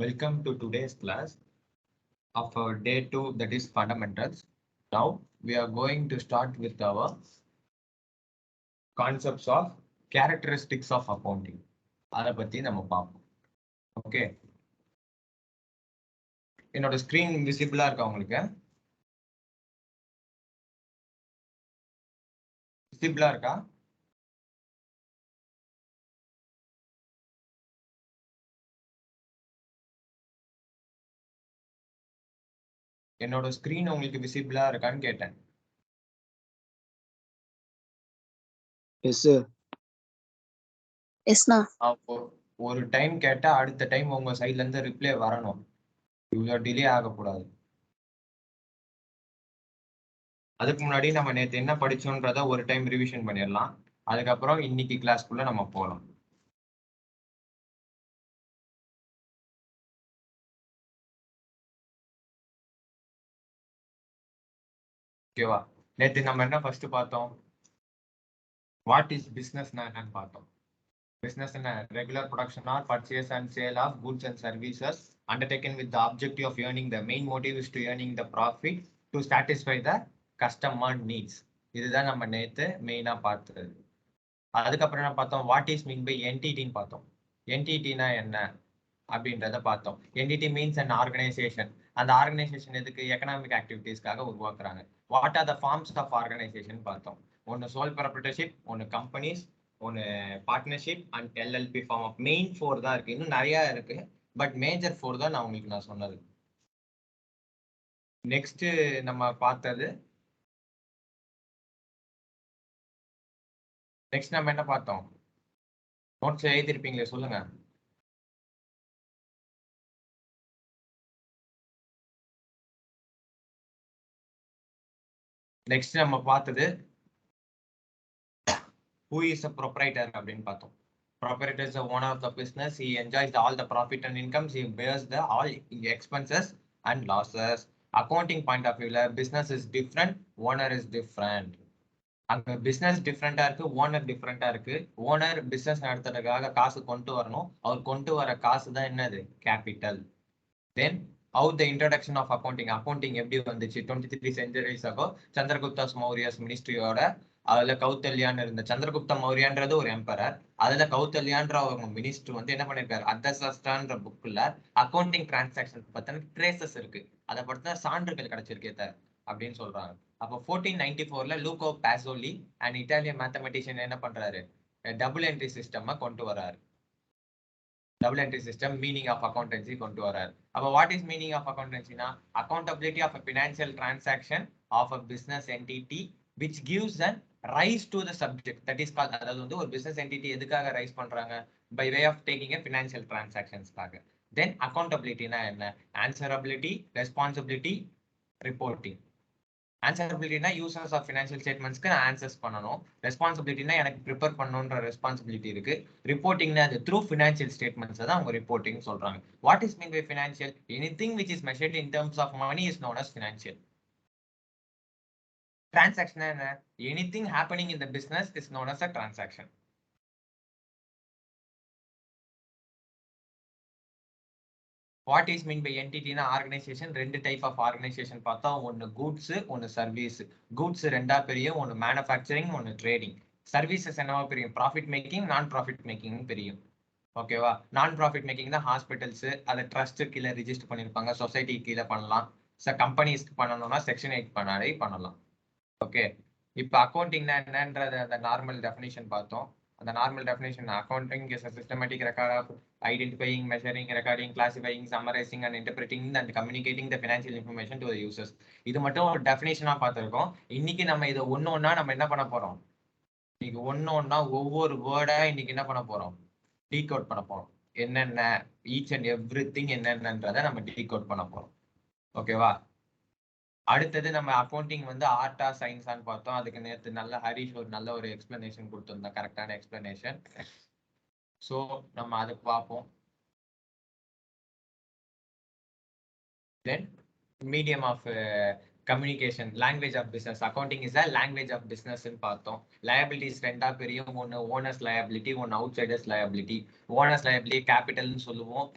Welcome to today's class of our day 2, that is fundamentals. Now we are going to start with our concepts of characteristics of accounting. அதை பத்தி நம்ம பார்ப்போம். Okay, என்னோட screen விசிபிளா இருக்கா உங்களுக்கு? விசிபிளா இருக்கா? என்னோட ஸ்கிரீன் உங்களுக்கு விசிபிளா இருக்கான்னு கேட்டேன். Yes sir. எஸ்ண்ணா. அப்போ ஒரு டைம் கேட்டா அடுத்த டைம் உங்க சைட்ல இருந்து ரிப்ளை வரணும். இவ்வளோ டிலே ஆகக்கூடாது. அதுக்கு முன்னாடி நம்ம நேற்று என்ன படிச்சோன்றத ஒரு டைம் ரிவிஷன் பண்ணிடலாம். அதுக்கப்புறம் இன்னைக்கு கிளாஸ்க்குள்ள நம்ம போகலாம். ஓகேவா? நேற்று நம்ம என்ன ஃபர்ஸ்ட் பார்த்தோம்? வாட் இஸ் பிசினஸ்னா என்னன்னு பார்த்தோம். Business and regular production or purchase and sale of goods and services undertaken with the objective of earning. The main motive is to earning the profit to satisfy the customer needs. இதுதான் நம்ம நேத்து மெயினா பார்த்தது. அதுக்கப்புறம் என்ன பார்த்தோம்? What is mean by என்டிட்டின்னு பார்த்தோம். என்டிட்டினா என்ன அப்படின்றத பார்த்தோம். Entity means an organisation. அந்த ஆர்கனைசேஷன் எதுக்கு? எக்கனாமிக் ஆக்டிவிட்டீஸ்க்காக உருவாக்குறாங்க. What are the forms of organisation பார்த்தோம். ஒன்று சோல் ப்ராப்ரைட்டர்ஷிப், ஒன்று கம்பெனிஸ், ஒன்று partnership and LLP form of main 4 தான் இருக்கு. இன்னும் நிறைய இருக்கு, பட் மேஜர் 4 தான் நான் உங்களுக்கு சொன்னது. நெக்ஸ்ட் நம்ம பார்த்தது, நெக்ஸ்ட் நம்ம என்ன பார்த்தோம்? நோட்ஸ் எழுதிருப்பீங்களே, சொல்லுங்க. நெக்ஸ்ட் நம்ம பார்த்தது who is a proprietor அப்படின்னு பார்த்தோம். Proprietor is the owner of the business. He enjoys all the profit and incomes. He bears the all expenses and losses. Accounting point of view, business is different, owner is different. அங்க business டிஃப்ரெண்டா இருக்கு, owner டிஃப்ரெண்டா இருக்கு. Owner business நடத்துறதுக்காக காசு கொண்டு வரணும். அவர் கொண்டு வர காசு தான் என்னது? Capital. Then how the introduction of accounting எப்படி வந்துச்சு? 23 centuries ago சந்திரகுப்தாஸ் மௌரியாஸ் மினிஸ்ட்ரியோட அதுல கௌத்தல்யான்னு இருந்த சந்திரகுப்த மௌரியான்றது ஒரு எம்பரர். அதுல கௌத்தல்யான்ற ஒரு மினிஸ்டர் வந்து என்ன பண்ணிருக்காரு? அர்த்தசாஸ்திரான்ற புக்ல அக்கௌண்டிங் டிரான்சாக்ஷன் பத்தின ட்ரேசஸ் இருக்கு, அதை பத்தின சான்றுகள் கிடைச்சிருக்கே அப்படின்னு சொல்றாங்க. அப்போ 1494ல Luca Pacioli and Italian mathematician என்ன பண்றாரு? டபுள் என்ட்ரி சிஸ்டம் கொண்டு வராரு. Double entry system meaning of accountancy கொண்டு வராரு. அப்போ வாட் இஸ் மீனிங் ஆஃப் அக்கௌண்டன்சினா accountability of a financial transaction of a business entity which gives an rise to the subject, that is called, அதாவது வந்து ஒரு business entity எதுக்காக rice பண்றாங்க? by way of taking a financial transactions காக. then accountability-னா என்ன? answerability, responsibility, reporting. answerability-னா users of financial statements-க்கு நான் answers பண்ணணும். responsibility-னா எனக்கு ப்ரிப்பேர் பண்ணணும்ன்ற ரெஸ்பான்சிபிலிட்டி இருக்கு. reporting-னா அது through financial statements தான் அவங்க reporting சொல்றாங்க. what is mean by financial? anything which is measured in terms of money is known as financial. transaction என்ன? anything happening in the business is known as a transaction. what is mean by entity na organization? ரெண்டு type of organisation பார்த்தோம். ஒன்னு goods, ஒன்னு service. Goods ரெண்டா பிரியும், ஒன்னு manufacturing, ஒன்னு trading. Services என்னவா பிரியும்? ப்ராஃபிட் மேக்கிங், நான் ப்ராஃபிட் மேக்கிங் பிரியும். ஓகேவா? நான் ப்ராஃபிட் மேக்கிங் தான் ஹாஸ்பிட்டல்ஸ், அதை ட்ரஸ்ட் கீழே ரிஜிஸ்டர் பண்ணிருப்பாங்க, சொசைட்டி கீழே பண்ணலாம். கம்பெனிஸ்க்கு பண்ணணும்னா செக்ஷன் 8 பண்ணலாம். ஓகே, இப்போ அக்கௌண்டிங்னா என்னன்றது அந்த நார்மல் டெஃபினிஷன் பார்த்தோம். அந்த normal definition, accounting is a systematic record of identifying, measuring, recording, classifying, summarizing and interpreting and communicating the financial information to the users. இது மட்டும் ஒரு டெஃபினிஷனா பார்த்திருக்கோம். இன்னைக்கு நம்ம இதை ஒன்னொன்னா நம்ம என்ன பண்ண போறோம்? இன்னைக்கு ஒன்னொன்னா ஒவ்வொரு வேர்டா இன்னைக்கு என்ன பண்ண போறோம்? டீகோட் பண்ண போறோம். என்னென்ன ஈச் அண்ட் எவ்ரிதிங் என்னென்னன்றதை நம்ம டீகோட் பண்ண போறோம். ஓகேவா? அடுத்தது நம்ம அக்கௌண்டிங் வந்து ஆர்ட்டா சயின்ஸான்னு பார்த்தோம். அதுக்கு நேற்று நல்ல ஹரிஷ் ஒரு நல்ல ஒரு எக்ஸ்பிளனேஷன் கொடுத்துருந்தோம், கரெக்டான எக்ஸ்பிளனேஷன். ஸோ நம்ம அதை பார்ப்போம். Then medium of communication, language of business. Accounting is a language of பிஸ்னஸ்ன்னு பார்த்தோம். லயபிலிட்டிஸ் ரெண்டா பிரியும், ஒன்று ஓனர்ஸ் லயபிலிட்டி, ஒன்று outsiders liability. Owners liability கேபிட்டல்னு சொல்லுவோம்,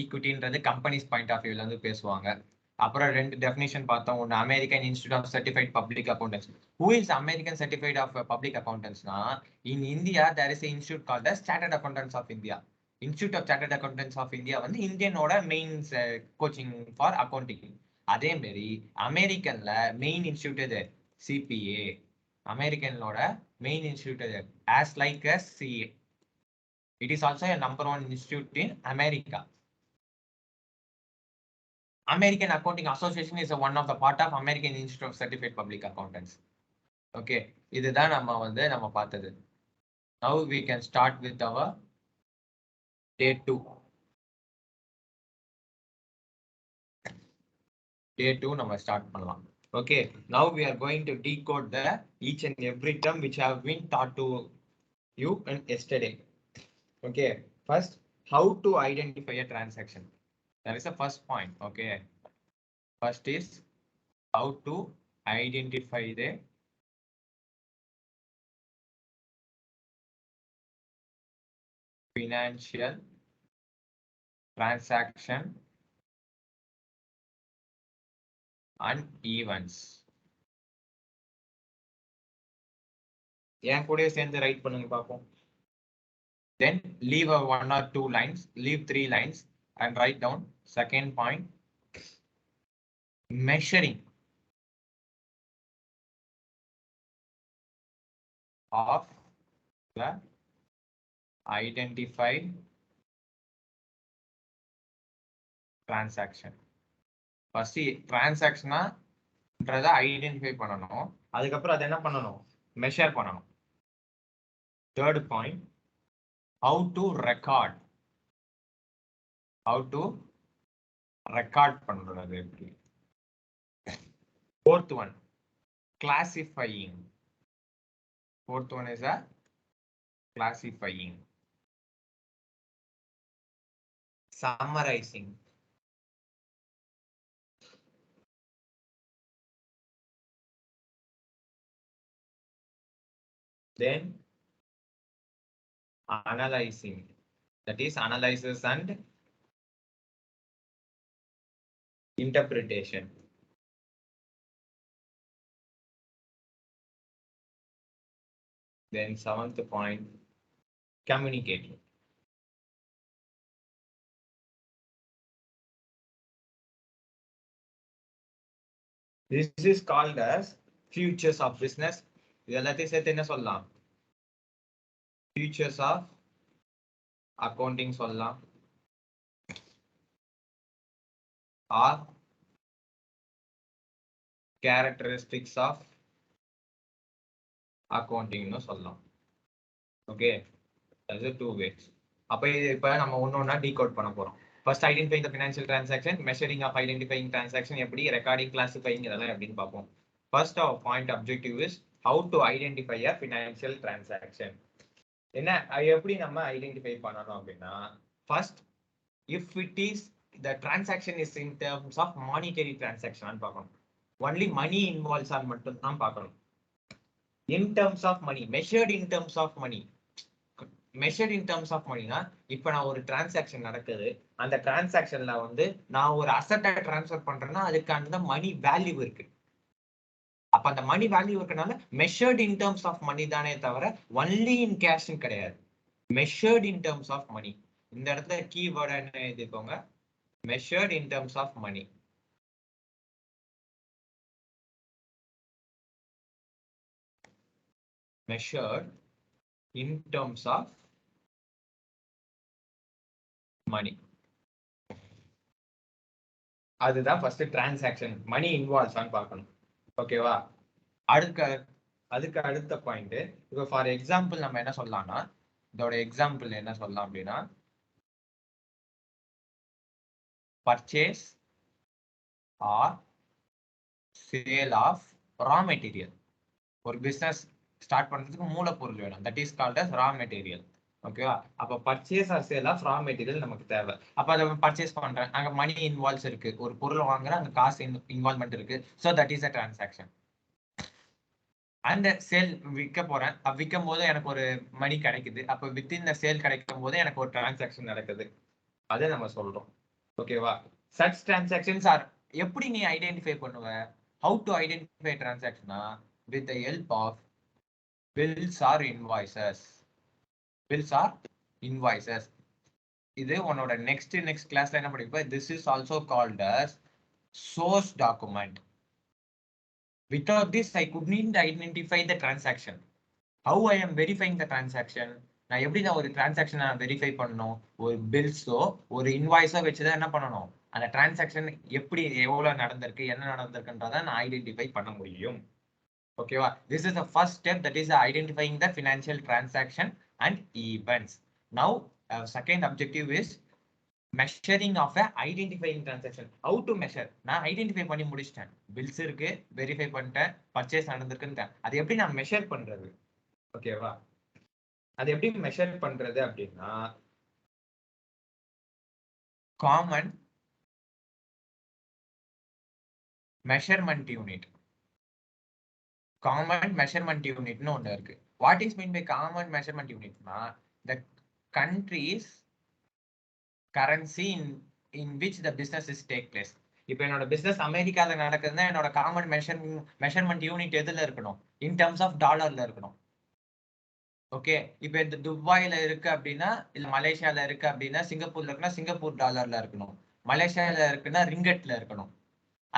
ஈக்விட்டின்றது கம்பெனிஸ் பாயிண்ட் ஆஃப் வியூல இருந்து பேசுவாங்க. அப்புறம் ரெண்டு டெஃபினிஷன் பார்த்தோம். ஒன்று American institute of certified public accountants. Who is American certified of public அக்கௌண்டன்ஸ்னா in India there is institute called standard accountants of India. Institute of chartered accountants of India வந்து இந்தியனோட மெயின் கோச்சிங் ஃபார் அக்கௌண்டிங். அதே மாதிரி அமெரிக்கன்ல main institute இது CPA. அமெரிக்கனோட main institute இது as like a CA. It is also a number one institute in America. American Accounting Association is one of the part of American Institute of Certified Public Accountants. Okay, இதுதான் நம்ம பார்த்தது. Now we can start with our day 2. Day 2 நம்ம start பண்ணலாம். Okay, now we are going to decode the each and every term which have been taught to you yesterday. Okay, first, how to identify a transaction. That is the first point. Okay, first is how to identify the financial transaction and events. என் கூட சேர்ந்து right பண்ணுங்க பார்ப்போம். Then leave a 1 or 2 lines, leave 3 lines and write down second point, measuring of the identified transaction. First transaction identify பண்ணணும், அதுக்கப்புறம் அதை என்ன பண்ணணும், measure பண்ணணும். Third point, how to record பண்றது எப்படி. Fourth one, classifying. Fourth one is a classifying. Summarizing. Then analyzing. That is analysis and interpretation. Then seventh point, communicating. This is called as futures of business. இதெல்லாத்தையும் சேர்த்து என்ன சொல்லலாம், futures of accounting சொல்லலாம், or characteristics of accounting னு சொல்லலாம். Okay, that's the two ways. அப்ப இப்ப நம்ம ஒண்ணொண்ணா decode பண்ண போறோம். First, identifying the financial transaction, measuring of identifying transaction எப்படி, recording, classifying இதெல்லாம் எப்படின்னு பார்ப்போம். First, our point objective is how to identify a financial transaction. என்ன எப்படி நம்ம ஐடென்டிஃபை பண்ணணும் அப்படின்னா, first, if it is the transaction is in terms of monetary transaction பார்க்கணும். Only money involves on மட்டும் தான் பார்க்கணும். In terms of money, measured in terms of money. Measured in terms of money னா, இப்ப நான் ஒரு டிரான்சாக்ஷன் நடக்குது, அந்த டிரான்சாக்ஷன்ல வந்து நான் ஒரு அசெட்டை டிரான்ஸ்ஃபர் பண்றேன்னா அதுக்கு அந்த மணி வேல்யூ இருக்கு. அப்ப அந்த மணி வேல்யூ இருக்கனால measured in terms of money தானே தவிர ஒன்லி இன் கேஷ் கிடையாது. Measured in terms of money. இந்த இடத்துல கீவேர்ட் என்ன எழுதிக்கோங்க, measured in terms of money. Measured in terms of money. அதுதான் ஃபர்ஸ்ட் டிரான்சாக்ஷன், மணி இன்வால்வ்ஸ் ஆன்னு பார்க்கணும். ஓகேவா, அதுக்கு அடுத்த பாயிண்ட், இப்போ ஃபார் எக்ஸாம்பிள் நம்ம என்ன சொல்லலாம்னா, இதோட எக்ஸாம்பிள் என்ன சொல்லலாம் அப்படின்னா, purchase or sale of raw material. ஒரு பிசினஸ் ஸ்டார்ட் பண்றதுக்கு மூலப்பொருள் வேணும், that is called as raw material. ஓகேவா, அப்ப purchase or sale of raw material நமக்கு தேவை. அப்ப அதை பர்ச்சேஸ் பண்றேன், அங்க மணி இன்வால்வ்ஸ் இருக்கு, ஒரு பொருள் வாங்குறேன், அங்க காசு இன்வால்வ்மெண்ட் இருக்கு, so that is a transaction. அந்த சேல் விற்க போறேன், விற்கும் போது எனக்கு ஒரு மணி கிடைக்குது, அப்ப வித்தின் த சேல் கிடைக்கும் போது எனக்கு ஒரு டிரான்சாக்ஷன் நடக்குது, அதை நம்ம சொல்றோம். ஓகேவா? such transactions are எப்படி நீ ஐடென்டிஃபை பண்ணுவ? how to identify transaction with the help of bills or invoices. bills or invoices. இது உன்னோட next கிளாஸ்ல என்ன படிப்ப? this is also called as source document. Without this I couldn't identify the transaction. how I am verifying the transaction? நான் எப்படி நான் ஒரு டிரான்சாக்ஷனை verify பண்ணணும்? ஒரு பில்ஸோ ஒரு இன்வாய்ஸோ வச்சுதான் என்ன பண்ணணும்? அந்த டிரான்சாக்ஷன் எப்படி எவ்வளவு நடந்திருக்கு என்ன நடந்திருக்குன்றதை நான் ஐடென்டிஃபை பண்ண முடியும். ஓகேவா? This is the first step, that is identifying the financial transaction and events. Now second objective is measuring of identifying transaction. How to measure? நான் ஐடென்டிஃபை பண்ணி முடிச்சிட்டேன், பில்ஸ் இருக்கு, வெரிஃபை பண்ணிட்டேன், பர்ச்சேஸ் நடந்திருக்குன்னு. அது எப்படி நான் மெஷர் பண்றது? ஓகேவா? அது எப்படி மெஷர் பண்றது அப்படின்னா, common measurement unit. Common measurement யூனிட்னு ஒண்ணு இருக்கு. What is mean by common measurement யூனிட்னா, the country's currency in which the businesses take place. இப்போ என்னோட பிசினஸ் அமெரிக்கால நடக்குதுன்னா என்னோட காமன் மெஷர்மெண்ட் யூனிட் எதுல இருக்கணும்? இன் டர்ம்ஸ் ஆஃப் டாலர்ல இருக்கணும். ஓகே, இப்போ இந்த துபாயில இருக்கு அப்படின்னா, இல்ல மலேசியால இருக்கு அப்படின்னா, சிங்கப்பூர்ல இருக்குன்னா சிங்கப்பூர் டாலர்ல இருக்கணும், மலேசியால இருக்குன்னா ரிங்கெட்ல இருக்கணும்.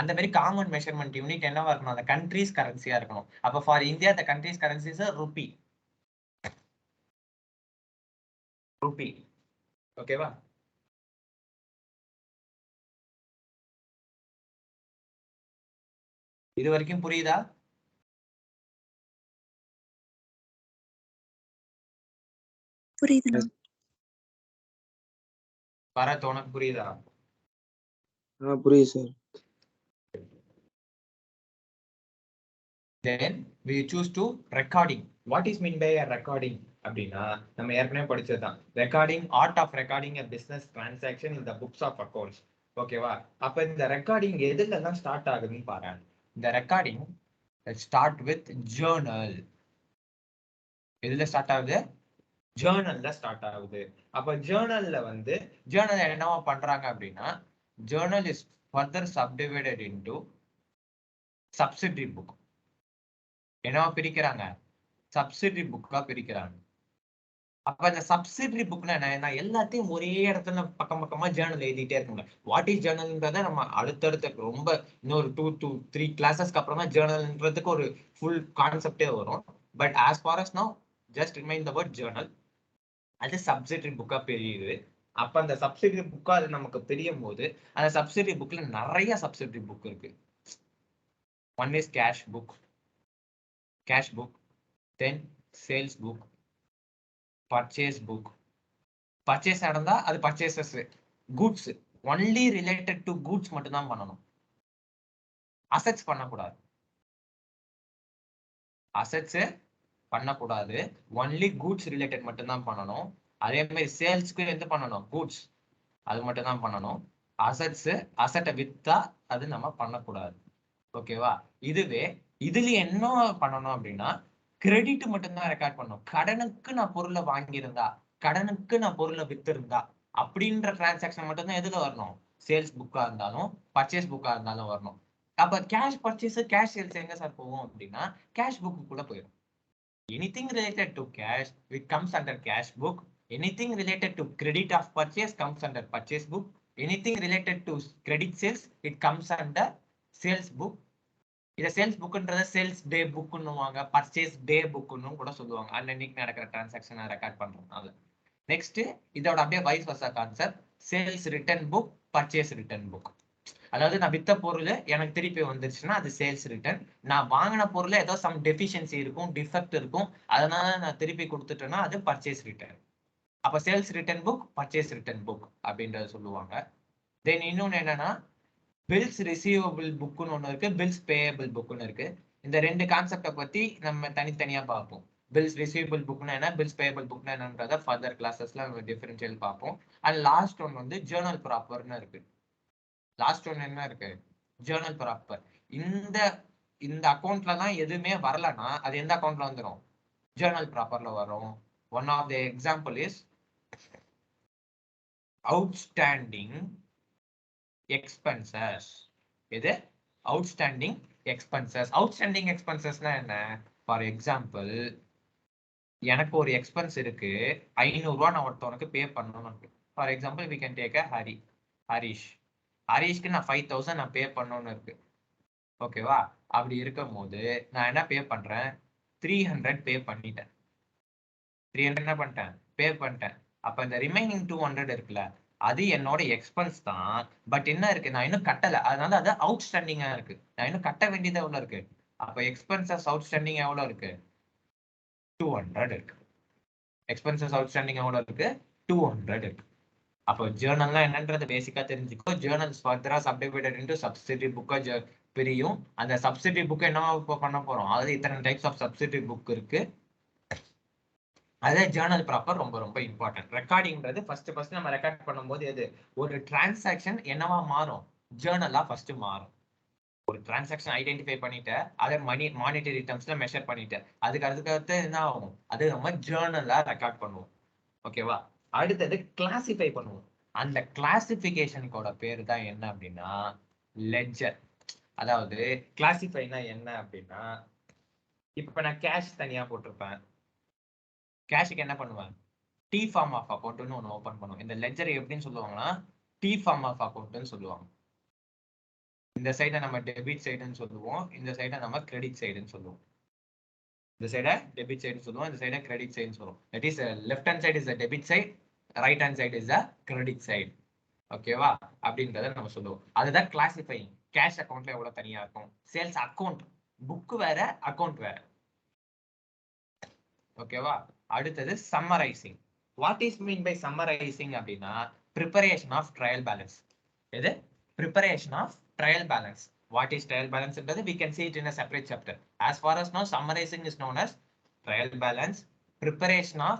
அந்த மாதிரி காமன் மெஷர்மெண்ட் யூனிட் என்னவா இருக்கணும்? அந்த கண்ட்ரிஸ் கரன்சியா இருக்கணும். அப்ப for India the countries currency is Ruby. Ruby. ஓகேவா? இது வரைக்கும் புரியுதா? புரியுது. பரத், உனக்கு புரியுதா? புரியுது sir. Then we choose to recording. What is mean by a recording அப்படின்னா, நம்ம ஏற்கனவே படிச்சதுதான். Recording, art of recording a business transaction in the books of accounts. ஓகேவா? அப்ப இந்த ரெக்கார்டிங் எதுல எல்லாம் ஸ்டார்ட் ஆகுதுன்னு பாரு. இந்த ரெக்கார்டிங் ஸ்டார்ட் வித் ஜேர்னல். எதுல ஸ்டார்ட் ஆகுது? ஜேர்னல்ல ஸ்டார்ட் ஆகுது. அப்ப ஜேர்னல்ல ஜேர்னல் என்னவா பண்றாங்க அப்படின்னா, Journal is further subdivided into subsidiary book. என்னவா பிரிக்கிறாங்க? சப்சிடரி புக்கா பிரிக்கிறாங்க. அப்ப இந்த சப்சிடரி புக்னா என்ன? எல்லாத்தையும் ஒரே இடத்துல பக்கம் பக்கமா ஜேர்னல் எழுதிட்டே இருக்குங்க. வாட் இஸ் ஜேர்னல்ன்றத நம்ம அடுத்தடுத்த ரொம்ப இன்னொரு 2 to 3 கிளாஸஸ்க்கு அப்புறமா ஜேர்னல்ன்றதுக்கு ஒரு ஃபுல் கான்செப்டே வரும். But as for us now just remain the word Journal. அது சப்சிடரி புக்கா பிரியுது. அப்ப அந்த சப்சிடரி புக்கா அது நமக்கு பிரியும் போது, அந்த சப்சிடரி புக்ல நிறைய சப்சிடரி புக் இருக்கு. One is cash book, then sales book, purchase book. Purchase நடந்தா அது purchases, goods only related to goods மட்டும் தான் பண்ணணும். அசெட்ஸ் பண்ணக்கூடாது. அசெட்ஸ் பண்ணக்கூடாது, ஒன்லி கூட்ஸ் ரிலேட்டட் மட்டும் தான் பண்ணணும். அதே மாதிரி சேல்ஸ்க்கு எது பண்ணணும்? கூட்ஸ், அது மட்டும் தான் பண்ணணும். அசெட்டை வித்தா அது நம்ம பண்ணக்கூடாது. ஓகேவா? இதுல என்ன பண்ணணும் அப்படின்னா, கிரெடிட் மட்டும் தான் ரெக்கார்ட் பண்ணணும். கடனுக்கு நான் பொருளை வாங்கியிருந்தா, கடனுக்கு நான் பொருளை வித்திருந்தா அப்படின்ற டிரான்சாக்ஷன் மட்டும் தான் எதுல வரணும்? சேல்ஸ் புக்கா இருந்தாலும் பர்ச்சேஸ் புக்கா இருந்தாலும் வரணும். அப்ப கேஷ் பர்ச்சேஸ், கேஷ் சேல்ஸ் எங்க சார் போகும் அப்படின்னா, கேஷ் புக்கு கூட போயிடும். Anything related to cash, it comes under cash book. Anything related to credit of purchase comes under purchase book. Anything related to credit sales, it comes under sales book. இத sales புக்ன்றத sales day புக்னுவாங்க, purchase டே புக்னு கூட சொல்லுவாங்க. அன்னைக்கு நடக்கிற டிரான்சாக்ஷனை record பண்றதுனால. Next இதோட அப்படியே vice versa concept, sales return book, purchase return book. அதாவது நான் வித்த பொருள் எனக்கு திருப்பி வந்துருச்சுன்னா அது சேல்ஸ் ரிட்டர்ன். நான் வாங்கின பொருள் ஏதோ சம் டெஃபிஷியன்சி இருக்கும், டிஃபெக்ட் இருக்கும், அதனால நான் திருப்பி கொடுத்துட்டேன்னா அது பர்ச்சேஸ் ரிட்டர்ன். அப்ப sales return book, purchase return book அப்படின்றத சொல்லுவாங்க. தென் இன்னொன்னு என்னன்னா, பில்ஸ் ரிசீவபிள் புக்னு ஒன்று இருக்கு, பில்ஸ் பேயபிள் புக்னு இருக்கு. இந்த ரெண்டு கான்செப்டை பத்தி நம்ம தனித்தனியா பார்ப்போம். பில்ஸ் ரிசீவபிள் புக்னா என்ன, பில்ஸ் பேயபிள் புக்னா என்னன்றத ஃபர்தர் கிளாஸஸ்ல டிஃபரன்ஷியல் பார்ப்போம். அண்ட் லாஸ்ட் ஒன் ஜேர்னல் ப்ராப்பர்னு இருக்கு. லாஸ்ட் ஒன் என்ன இருக்கு? Journal proper. இந்த அக்கௌண்ட்ல தான் எதுவுமே வரலன்னா அது எந்த அக்கௌண்ட்ல வந்துடும்? ஜேர்னல் ப்ராப்பர்ல வரும். One of the example is outstanding expenses. இது அவுட்ஸ்டாண்டிங் எக்ஸ்பென்சஸ். அவுட்ஸ்டாண்டிங் எக்ஸ்பென்சஸ்னா என்ன? ஃபார் எக்ஸாம்பிள், எனக்கு ஒரு எக்ஸ்பென்ஸ் இருக்கு, 500 ரூபாய் நான் ஒருத்தவனுக்கு பே பண்ணணும்னு இருக்கு. For example we can take Harish. ஹரிஷ்க்கு நான் 5000 நான் பே பண்ணணும்னு இருக்கு. ஓகேவா? அப்படி இருக்கும் போது நான் என்ன பே பண்றேன்? 300 பே பண்ணிட்டேன். 300 என்ன பண்ணிட்டேன்? பே பண்ணிட்டேன். அப்ப இந்த ரிமைனிங் 200 இருக்குல்ல, அது என்னோட எக்ஸ்பென்ஸ் தான். பட் என்ன இருக்கு, நான் இன்னும் கட்டல. அதனால அது அவுட்ஸ்டாண்டிங்கா இருக்கு. நான் இன்னும் கட்ட வேண்டியது எவ்வளவு இருக்கு? அப்ப எக்ஸ்பென்சஸ் அவுட்ஸ்டாண்டிங் எவ்வளவு இருக்கு? 200 இருக்கு. எக்ஸ்பென்சஸ் அவுட்ஸ்டாண்டிங் எவ்வளவு இருக்கு? 200 இருக்கு. அப்போ ஜேர்னல்னா என்னன்றது பேசிக்கா தெரிஞ்சுக்கோ. ஜேர்னல்ஸ் ஃபர்தரா சப்டிவைடட் இன்டு சப்சிடரி புக்கா பிரியும். அந்த சப்சிடரி புக் என்ன பண்ண போறோம்? அதாவது இத்தனை டைப்ஸ் ஆஃப் சப்சிடரி புக் இருக்கு. அதே ஜேர்னல் ப்ராப்பர் ரொம்ப ரொம்ப இம்பார்ட்டன்ட். ரெக்கார்டிங்கிறது ஃபர்ஸ்ட் நம்ம ரெக்கார்ட் பண்ணும்போது எது ஒரு டிரான்சாக்ஷன் என்னவா மாறும்? ஜேர்னலா ஃபர்ஸ்ட் மாறும். ஒரு டிரான்சாக்ஷன் ஐடென்டிஃபை பண்ணிட்டு அதை மானிட்டரி டர்ம்ஸ்ல மெஷர் பண்ணிட்டு அதுக்கு அடுத்து என்ன ஆகும்? அது நம்ம ஜேர்னலா ரெக்கார்ட் பண்ணுவோம். ஓகேவா? அடுத்தது கிளாசிஃபை பண்ணுவோம். அந்த கிளாசிபிகேஷனுக்கோட பேரு தான் என்ன அப்படின்னா லெட்ஜர். அதாவது கிளாசிஃபைனா என்ன அப்படின்னா, இப்ப நான் கேஷ் தனியா போட்டிருப்பேன். கேஷுக்கு என்ன பண்ணுவேன்? டி ஃபார்ம் ஆஃப் அக்கௌண்ட்னு ஒன்று ஓப்பன் பண்ணுவோம். இந்த லெட்ஜர் எப்படின்னு சொல்லுவாங்கன்னா டி ஃபார்ம் ஆஃப் அக்கௌண்ட்னு சொல்லுவாங்க. இந்த சைடை நம்ம டெபிட் சைடுன்னு சொல்லுவோம், இந்த சைடை நம்ம கிரெடிட் சைடுன்னு சொல்லுவோம். இந்த சைடை டெபிட் சைடுன்னு சொல்லுவோம், இந்த சைடை கிரெடிட் சைடுன்னு சொல்லுவோம். That is left hand side is the debit side, right hand side is the credit side. ஓகேவா? அப்படின்றத நம்ம சொல்லுவோம். அதுதான் கிளாசிஃபைங். கேஷ் அக்கௌண்ட்ல எவ்வளவு தனியா இருக்கும்? சேல்ஸ் அக்கௌண்ட் புக் வேற, அக்கௌண்ட் வேற. ஓகேவா? அடுத்தது summarising. What is mean by summarising அப்படின்னா ப்ரிப்பரேஷன் ஆஃப் ட்ரையல் பேலன்ஸ். எது? Preparation of trial balance. What is trial balance? We can see it in a separate chapter. As far as now, summarizing is known as trial balance, preparation of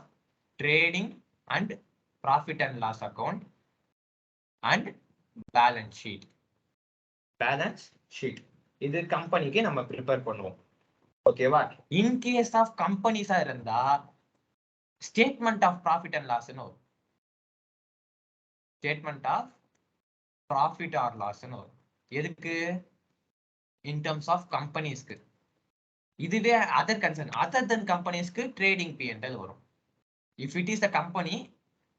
trading and profit and loss account, and balance sheet. Balance sheet. இது கம்பெனிக்கு நம்ம prepare பண்ணுவோம். ஓகேவா? In case of கம்பெனிஸா இருந்தா statement of profit and லாஸ்னு வரும். Statement of profit or லாஸ்னு வரும். எதுக்கு? இன் டர்ம்ஸ் ஆஃப் கம்பெனிஸ்க்கு. இதுவே அதர் கன்சர்ன் அதர் தென் கம்பெனிஸ்க்கு ட்ரேடிங் P&L வரும். If it is a company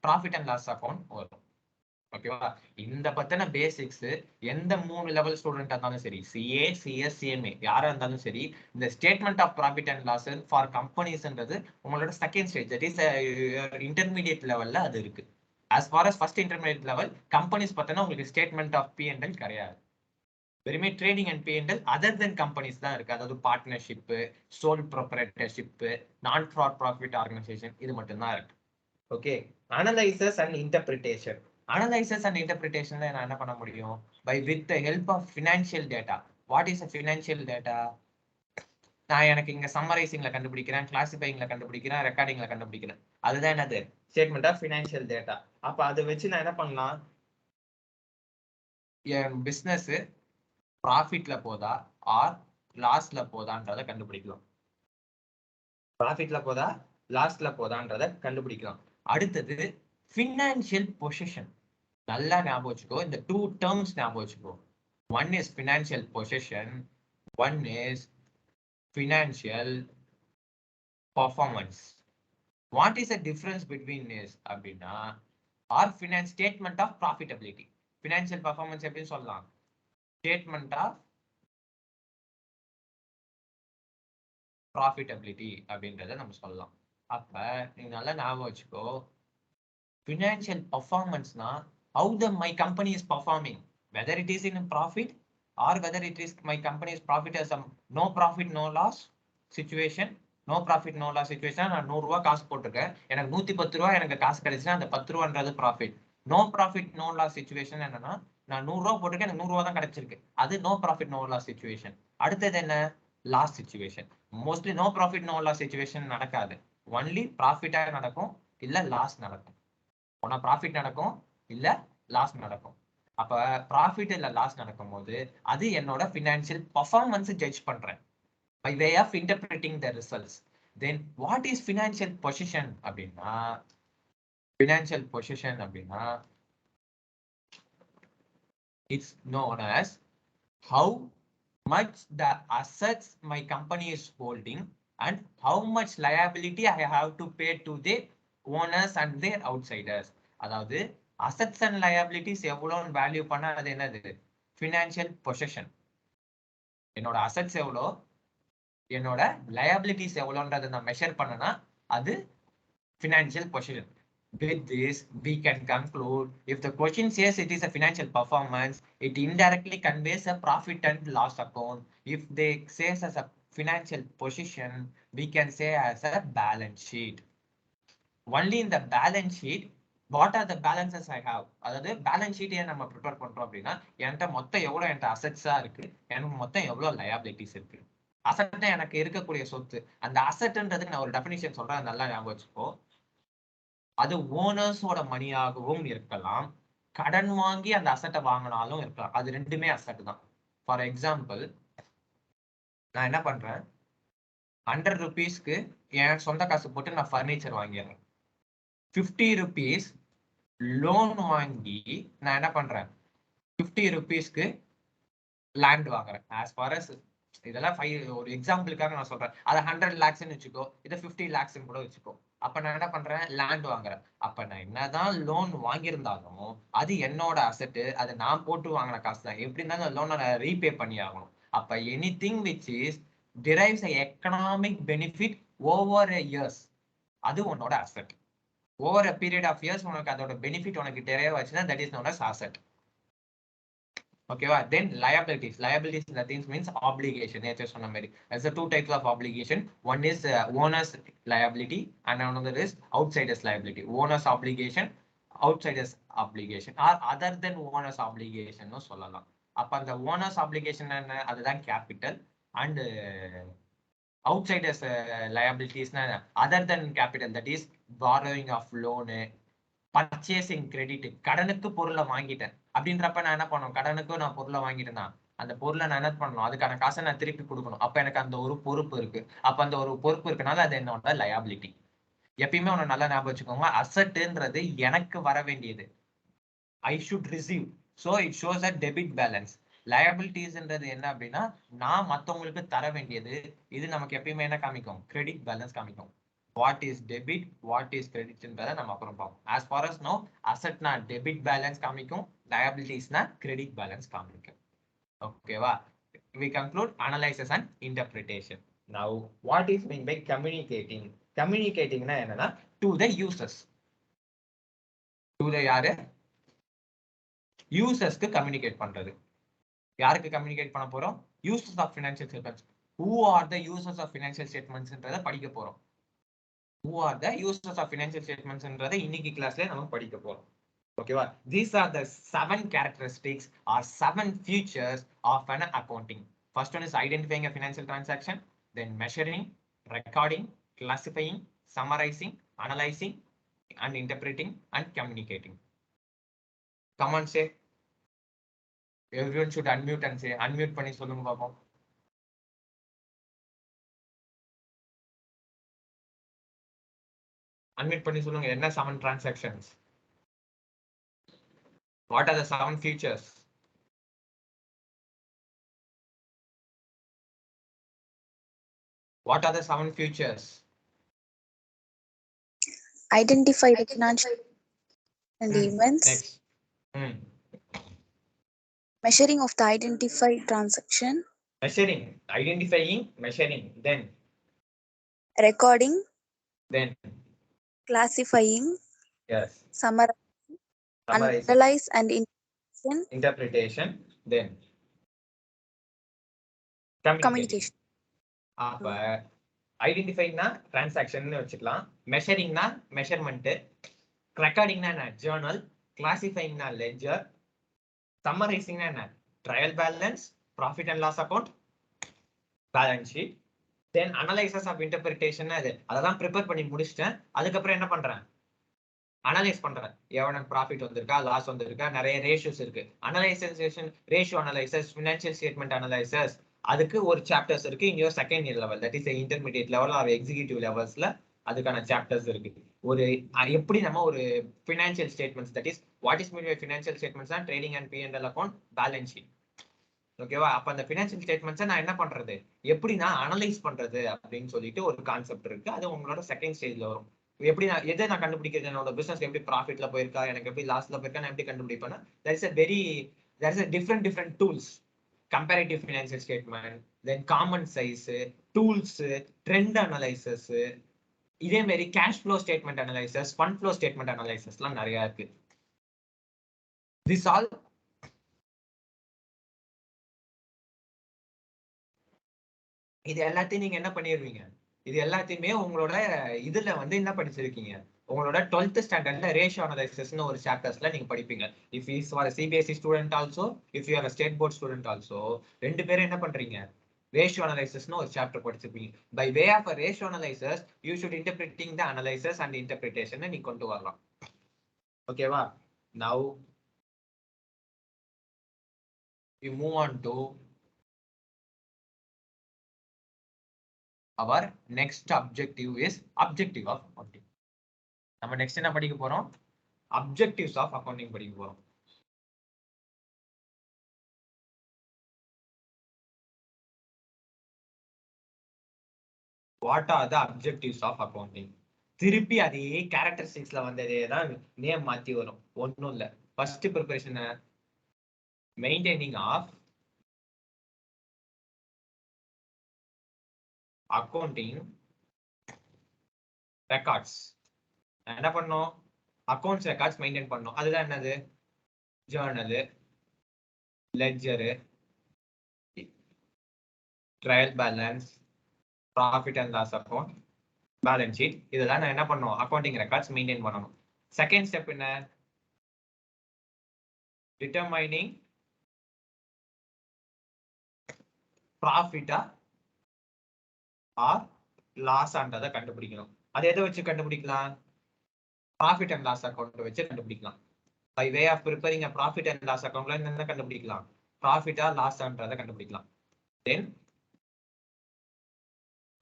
profit and loss account வரும். ஓகேவா? இந்த பத்தின பேசிக்ஸ் எந்த 3 லெவல் ஸ்டூடெண்டா இருந்தாலும் சரி, CA, CS, CMA யாரா இருந்தாலும் சரி, இந்த statement of profit and loss for கம்பெனிஸ்ன்றது உங்களோட second stage, that is intermediate லெவல்ல அது இருக்கு. as far as first intermediate level companies பார்த்தா உங்களுக்கு ஸ்டேட்மெண்ட் ஆஃப் P&L கிடையாது. வெறுமே trading and P&L other than companies தான் இருக்கு. அதாவது partnership, sole proprietorship, non for profit organisation, இது மட்டும் தான் இருக்கு. Okay. Analysis and interpretation. Analysis and இன்டர்பிரிட்டேஷன்ல நான் என்ன பண்ண முடியும்? By with the help of financial data. What is a financial data? நான் எனக்கு இங்க சம்மரைசிங்ல கண்டுபிடிக்கிறேன், கிளாசிஃபைங்ல கண்டுபிடிக்கிறேன், ரெக்கார்டிங்ல கண்டுபிடிக்கிறேன். அதுதான் என்னது? Statement of financial data. அப்ப அதை வச்சு நான் என்ன பண்ணலாம்? என் பிசினஸ் ப்ராஃபிட்ல போதா ஆர் லாஸ்ல போதான்றத கண்டுபிடிக்கலாம். ப்ராஃபிட்ல போதா லாஸ்ல போதான்றத கண்டுபிடிக்கலாம். அடுத்தது ஃபினான்ஷியல் பொசிஷன். நல்லா ஞாபகம் வச்சுக்கோ, இந்த 2 டேர்ம்ஸ் ஞாபகம் வச்சுக்கோ. One is financial position, one is financial performance. What is the difference between is அப்படின்னா or finance statement of profitability. Financial performance எப்படின்னு சொல்லலாம்? ஸ்டேட்மெண்ட் ஆஃப் ப்ராஃபிட்டபிலிட்டி அப்படின்றத நம்ம சொல்லலாம். அப்ப நீங்க நல்லா ஞாபகம் வச்சுக்கோ, financial பர்ஃபார்மன்ஸ்னா how the my company is performing, whether it is in profit or whether it is my company's profit as a no profit no loss situation. no profit no loss situation நான் 100 ரூபாய் காசு போட்டுருக்கேன், எனக்கு 110 ரூபாய் எனக்கு காசு கிடைச்சுன்னா அந்த 10 ரூபான்றது profit. No profit no loss situation என்னன்னா நான் 100 ரூபாய் போட்டுருக்கேன், எனக்கு 100 ரூபாய் தான் கிடைச்சிருக்கு, அது no profit no loss situation. அடுத்தது என்ன? Loss situation. Mostly no profit no loss situation நடக்காது. ஒன்லி ப்ராஃபிட்டா நடக்கும், இல்ல லாஸ் நடக்கும். ஒன்னா ப்ராஃபிட் நடக்கும், இல்ல லாஸ் நடக்கும். அப்ப ப்ராஃபிட் இல்ல லாஸ் நடக்கும் போது அது என்னோட ஃபினான்ஷியல் பர்ஃபார்மன்ஸ் ஜட்ஜ் பண்றேன் by way of interpreting the results. Then what is financial position அப்படின்னா financial position அப்படின்னா It's known as how much the assets my company is holding and how much liability I have to pay to the owners and their outsiders. அதாவது assets and liabilities எவ்வளோன்னு value பண்ணா அது என்னது? Financial possession. என்னோட assets எவ்வளோ, என்னோட liabilities எவ்வளோன்றதை நான் measure பண்ணனா அது financial possession. With this, we can conclude if the question says it is a financial performance, it indirectly conveys a profit and loss account. If they says as a financial position, we can say as a balance sheet. Only in the balance sheet, what are the balances I have? அதாவது balance sheet ஏன் நம்ம prepare பண்றோம் அப்படின்னா என்கிட்ட மொத்தம் எவ்வளவு என்கிட்ட அசெட்ஸா இருக்கு, எனக்கு மொத்தம் எவ்வளவு லயபிலிட்டிஸ் இருக்கு. அசெட் எனக்கு இருக்கக்கூடிய சொத்து. அந்த அசெட்ன்றதுக்கு நான் ஒரு டெஃபினிஷன் சொல்றேன், நல்லா ஞாபகம் வச்சுக்கோ. அது ஓனர்ஸோட மணியாகவும் இருக்கலாம், கடன் வாங்கி அந்த அசட்டை வாங்கினாலும் இருக்கலாம். அது ரெண்டுமே அசட் தான். ஃபார் எக்ஸாம்பிள், நான் என்ன பண்றேன், 100 rupeesக்கு என் சொந்த காசு போட்டு நான் ஃபர்னிச்சர் வாங்கிடுறேன். 50 rupees லோன் வாங்கி நான் என்ன பண்றேன், 50 rupeesக்கு லேண்ட் வாங்குறேன். ஆஸ் ஃபார் அஸ் இதெல்லாம் ஒரு எக்ஸாம்பிளுக்காக நான் சொல்றேன். அதை 100 lakhsன்னு வச்சுக்கோ, இதை 50 lakhsன்னு கூட வச்சுக்கோ. அப்ப நான் என்ன பண்றேன், லேண்ட் வாங்குறேன். அப்ப நான் என்னதான் லோன் வாங்கியிருந்தாலும் அது என்னோட அசெட், அது நான் போட்டு வாங்கின காசு தான். எப்படி இருந்தாலும் லோனை நான் ரீபே பண்ணி ஆகணும். அப்ப anything which is derives a economic benefit over a years, அது உன்னோட asset. Over a period of years உனக்கு அதோட பெனிஃபிட் உனக்கு டெரைவ் ஆச்சுன்னா that is known as asset. Okay, then liabilities. Liabilities that means obligation. There's a two types of obligation. One is owner's liability and another is outsider's liability. Owner's obligation, outsider's obligation, or other than owner's obligation. No, சொல்லலாம். அப்ப அந்த owner's obligation என்ன, அதுதான் capital, and outsiders liabilities other than capital, that is borrowing of loan, purchasing credit. கடனுக்கு பொருளை வாங்கிட்டேன் அப்படின்றப்ப நான் என்ன பண்ணணும், கடனுக்கு நான் பொருளை வாங்கிட்டேன்னா அந்த பொருளை நான் என்ன பண்ணணும், அதுக்கான காசை நான் திருப்பி கொடுக்கணும். அப்ப எனக்கு அந்த ஒரு பொறுப்பு இருக்கு. அப்ப அந்த ஒரு பொறுப்பு இருக்கனால அது என்னோட லயபிலிட்டி. எப்பயுமே ஒண்ணு நல்லா ஞாபகம் வச்சுக்கோங்க, அசெட்ன்றது எனக்கு வர வேண்டியது, I should receive. So it shows a debit balance. லயபிலிட்டிஸ்ன்றது என்ன அப்படின்னா நான் மற்றவங்களுக்கு தர வேண்டியது. இது நமக்கு எப்பயுமே என்ன காமிக்கும், கிரெடிட் பேலன்ஸ் காமிக்கும். What is debit, what is credit ன்றதை நம்ம அப்புறம் பார்ப்போம். As far as now, asset na debit balance காமிக்கும், liabilities na credit balance காமிக்கும். ஓகேவா? We conclude analysis and interpretation. Now, what is meant by communicating? Communicating na என்னன்னா to the users. To the யாரு? Users க்கு communicate பண்றது. யாருக்கு communicate பண்ண போறோம்? Users of financial statements. Who are the users of financial statements ன்றதை படிக்க போறோம். Who are the users of financial statements ன்றதை இன்னைக்கு கிளாஸ்ல நம்ம படிக்க போறோம். ஓகேவா? These are the 7 characteristics or 7 features of an accounting. First one is identifying a financial transaction, then measuring, recording, classifying, summarizing, analyzing, and interpreting, and communicating. Come on, say. Everyone should unmute and say. Unmute பண்ணி சொல்லுங்க பாப்போம். Unmute பண்ணி சொல்லுங்க, என்ன 7 transactions? What are the 7 features? What are the 7 features? Identify the financial and events. Next. Measuring of the identified transaction. Measuring, identifying, measuring. Then. Recording. Then. Classifying. Yes. Summarizing. Analyze and interpretation. Then. Communication. அப்ப ஐடென்டிஃபைங்னா transaction வச்சுக்கலாம், மெஷரிங்னா measurement, ரெக்கார்டிங்னா என்ன, Journal, கிளாசிஃபைங்னா ledger, சம்மரைசிங்னா என்ன, trial balance, profit and loss account, balance sheet. Then analysis of interpretation, அதெல்லாம் prepare பண்ணி முடிச்சிட்டேன். அதுக்கப்புறம் என்ன பண்றேன், அனலைஸ் பண்றேன். எவ்வளவு ப்ராஃபிட் வந்திருக்கா, லாஸ் வந்திருக்கா, நிறைய ரேஷியோஸ் இருக்கு. Analysation, ratio analysis, financial statement analysis, அதுக்கு ஒரு சாப்டர்ஸ் இருக்கு. In your second year level, that is intermediate level or executive லெவல்ஸ்ல அதுக்கான சாப்டர்ஸ் இருக்கு. ஒரு எப்படி நம்ம ஒரு financial statements, that is what is mean by financial statements தான் trading and P&L account, balance sheet. ஓகேவா? அப்ப அந்த ஃபினான்ஷியல் ஸ்டேட்மெண்ட்ஸை நான் என்ன பண்றது, எப்படி நான் அனலைஸ் பண்றது அப்படின்னு சொல்லிட்டு ஒரு கான்செப்ட் இருக்கு. அது உங்களோட செகண்ட் ஸ்டேஜ்ல வரும். எப்படி நான் எதை நான் கண்டுபிடிக்கிறது, என்னோட பிசினஸ் எப்படி ப்ராஃபிட்ல போயிருக்கா, எனக்கு எப்படி லாஸ்ல போயிருக்கா, நான் எப்படி கண்டுபிடிப்பேன்னா there is a different tools. Comparative financial statement, then common size, tools, trend analysis, இதே மாதிரி cash flow statement analysis, fund flow statement analysis எல்லாம் நிறைய இருக்கு. This all இது எல்லாத்தையும் நீங்க என்ன பண்ணிடுவீங்க, இது எல்லாத்தையுமே உங்களோட இதுல வந்து என்ன படிச்சிருக்கீங்க, உங்களோட 12th ஸ்டாண்டர்ட்ல ரேஷியோ அனலைசிஸ்னு ஒரு சாப்டர்ஸ்ல நீங்க படிப்பீங்க. If is for CBSE student also, if you are state board student also, ரெண்டு பேரும் என்ன பண்றீங்க, ரேஷியோ அனலைசிஸ்னு ஒரு சாப்டர் படிச்சிருப்பீங்க. By way of ratio analysis you should interpreting the analysis and interpretation நீ கொண்டு வரலாம். ஓகேவா? Now you move on to our next objective is objective of accounting. நம்ம next என்ன படிக்க போறோம், objectives of accounting படிக்க போறோம். What are the objectives of accounting? திருப்பி அதே கேரக்டரிஸ்டிக்ஸ்ல வந்ததே தான் நேம் மாத்தி வரும், ஒன்னும் இல்ல. First preparation maintaining of accounting records. என்ன பண்ணோம், அக்கவுண்ட்ஸ் ரெக்கார்ட்ஸ் மெயின்டைன் பண்ணோம். அதுதான் என்னது, journal, ledger, trial balance, profit and loss account, balance sheet. இதெல்லாம் நான் என்ன பண்ணணும், அக்கவுண்டிங் ரெக்கார்ட்ஸ் மெயின்டைன் பண்ணணும். செகண்ட் ஸ்டெப் என்ன, டிட்டர்மைனிங் ப்ராஃபிட்டா ஆர் லாஸான்றதை கண்டுபிடிக்கணும். அது எதை வச்சு கண்டுபிடிக்கலாம், ப்ராஃபிட் அண்ட் லாஸ் அக்கௌண்ட் வச்சு கண்டுபிடிக்கலாம். By way of preparing a profit and loss accountல என்ன கண்டுபிடிக்கலாம், ப்ராஃபிட்டா லாஸான்றதை கண்டுபிடிக்கலாம். Then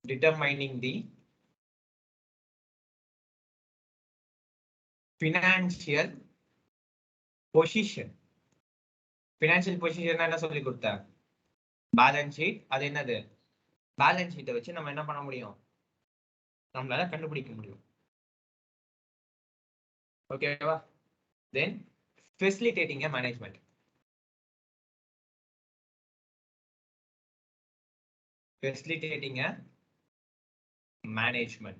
determining the financial position. financial position என்ன சொல்லி கொடுத்தேன், பேலன்ஸ் ஷீட். அது என்னது, பேலன்ஸ் ஷீட்டை வச்சு நம்ம என்ன பண்ண முடியும், நம்மளால கண்டுபிடிக்க முடியும். ஓகேவா? தென் facilitating a management. facilitating a management.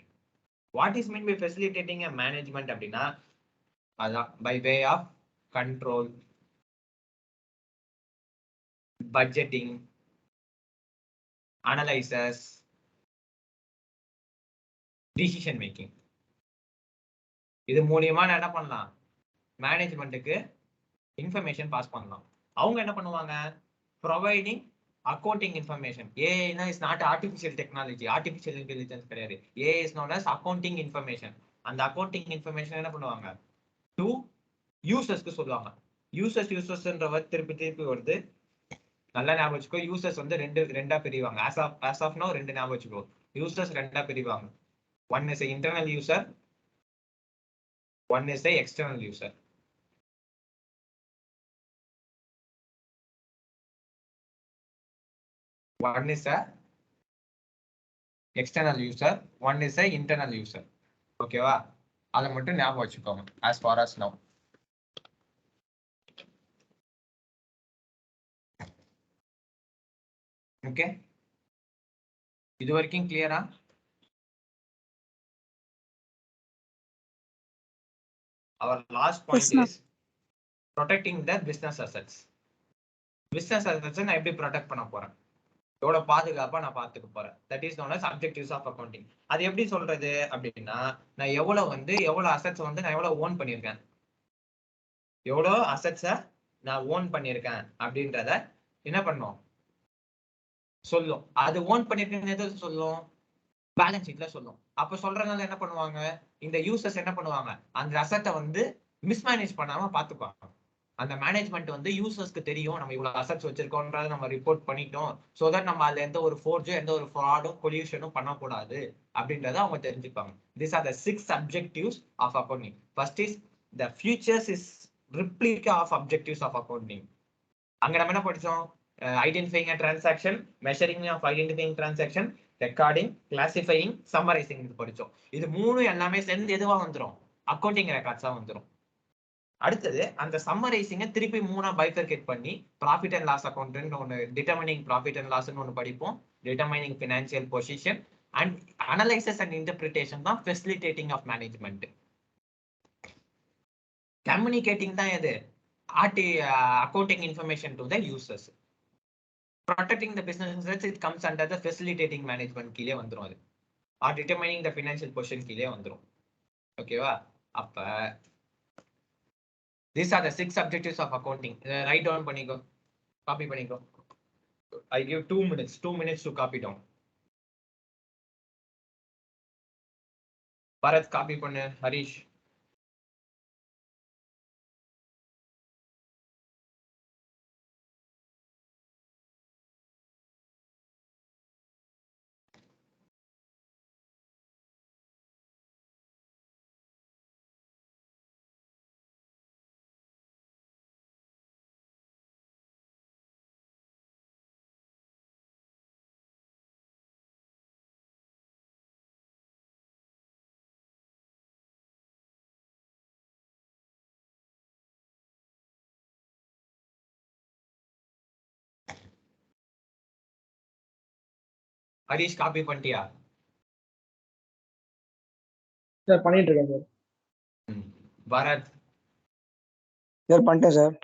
What is meant by facilitating a management அப்படின்னா, அதான் by way of control, budgeting, analysis, decision making. இது மூலியமா நான் என்ன பண்ணலாம், மேனேஜ்மெண்ட்டுக்கு இன்ஃபர்மேஷன் பாஸ் பண்ணலாம். அவங்க என்ன பண்ணுவாங்க, ப்ரொவைடிங் அக்கௌண்டிங் இன்ஃபர்மேஷன். ஏஐனா is not artificial technology, artificial intelligence கிடையாது. AI is known as accounting information. அந்த அக்கௌண்டிங் இன்ஃபர்மேஷன் என்ன பண்ணுவாங்க, டு யூசர்ஸ்க்கு சொல்லுவாங்க. யூசர்ஸ்ன்ற வேர்ட் திருப்பி திருப்பி வருது, நல்லா ஞாபகம் வச்சுக்கோ. யூசர்ஸ் வந்து ரெண்டா பிரிவாங்க. as of now ரெண்டு ஞாபகம் வச்சுக்கோ. யூசர்ஸ் ரெண்டா பிரிவாங்க. One is internal user, one is external user. One is a external user, one is a internal user. ஓகேவா? அதை மட்டும் ஞாபகம் வச்சுக்கோங்க. as far as now. Okay, இது வரைக்கும் கிளியரா? our last point Yes, is protecting the business assets. business assets நான் எப்படி ப்ரொடெக்ட் பண்ண போறேன், எவ்வளோ பாதுகாப்பா நான் பார்த்துக்க போறேன். That is known as objectives of accounting. அது எப்படி சொல்றது அப்படின்னா, நான் எவ்வளவு அசெட்ஸ் வந்து நான் எவ்வளவு ஓன் பண்ணியிருக்கேன், எவ்வளோ அசெட்ஸை நான் ஓன் பண்ணியிருக்கேன் அப்படின்றத என்ன பண்ணும், சொல்லும். அது ஓன் பண்ணியிருக்கேன்னு எது சொல்லும், பேலன்ஸ் ஷீட்ல சொல்லும். அப்ப சொல்றதுனால என்ன பண்ணுவாங்க, இந்த யூசர்ஸ் என்ன பண்ணுவாங்க, அந்த அசெட்டை வந்து மிஸ்மேனேஜ் பண்ணாம பார்த்துப்பாங்க. அந்த மேனேஜ்மெண்ட் வந்து யூசர்ஸ்க்கு தெரியும் நம்ம இவ்வளவு அசெட்ஸ் வச்சிருக்கோம்ன்றத நம்ம ரிப்போர்ட் பண்ணிட்டோம். சோ தட் நம்ம அதுல எந்த ஒரு ஃபோர்ஜோ எந்த ஒரு ஃப்ராடும் கொல்யூஷனும் பண்ணக்கூடாது அப்படின்றத அவங்க தெரிஞ்சுப்பாங்க. These are the 6 objectives of accounting. First is the futures is replica of objectives of accounting. அங்க நம்ம என்ன படிச்சோம்? Identifying a transaction, measuring of identifying transaction, recording, classifying, summarizing இது படிச்சோம். இது மூணு எல்லாமே சேர்ந்து எதுவா வந்துரும்? அக்கவுண்டிங் ரெக்கார்ட்ஸா வந்துரும். அடுத்தது அந்த சம்மரைசிங்க திருப்பி மூணா பைஃபர்கேட் பண்ணி ப்ராஃபிட் அண்ட் லாஸ் அக்கௌண்ட் ஒன்று, டிட்டர்மினிங் ப்ராஃபிட் அண்ட் லாஸ்ன்னு ஒன்று படிப்போம், determining financial position and analysis and interpretation தான் ஃபெசிலிட்டேட்டிங் ஆஃப் மேனேஜ்மெண்ட். கம்யூனிகேட்டிங் தான் எது? accounting information to the users. Protecting the business interests, it comes under the facilitating management கீழே வந்துரும் அது. Or determining the financial position கீழே வந்துரும். ஓகேவா? அப்ப these are the 6 objectives of accounting. Write down பண்ணிக்கோ, copy பண்ணிக்கோ. I give 2 minutes, 2 minutes to copy down. Bharat copy பண்ணு, ஹரிஷ். ஹரிஷ் காப்பி பண்ணிட்டியா? சார் பண்ணிட்டு இருக்கேன் சார். பரத் சார் பண்ணிட்டேன் சார்.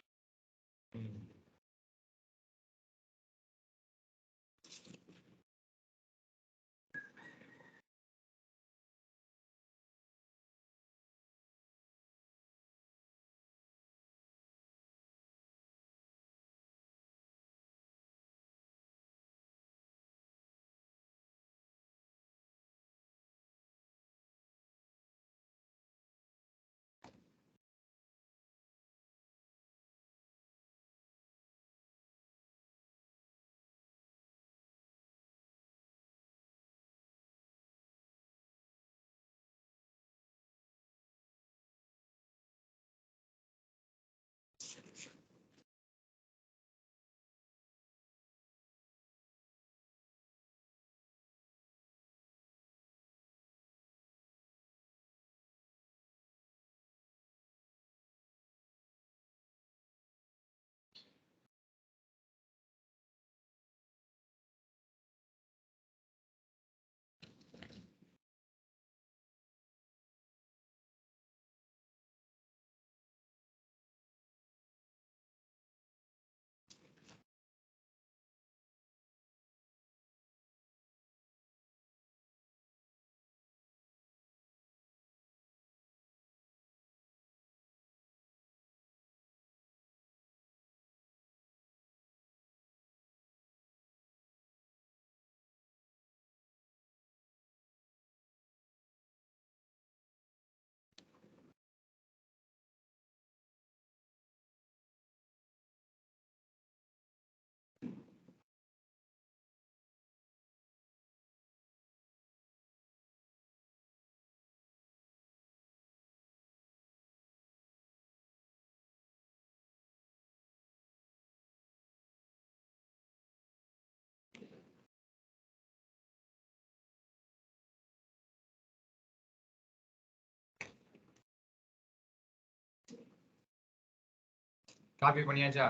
காப்பி பண்ணியாச்சா?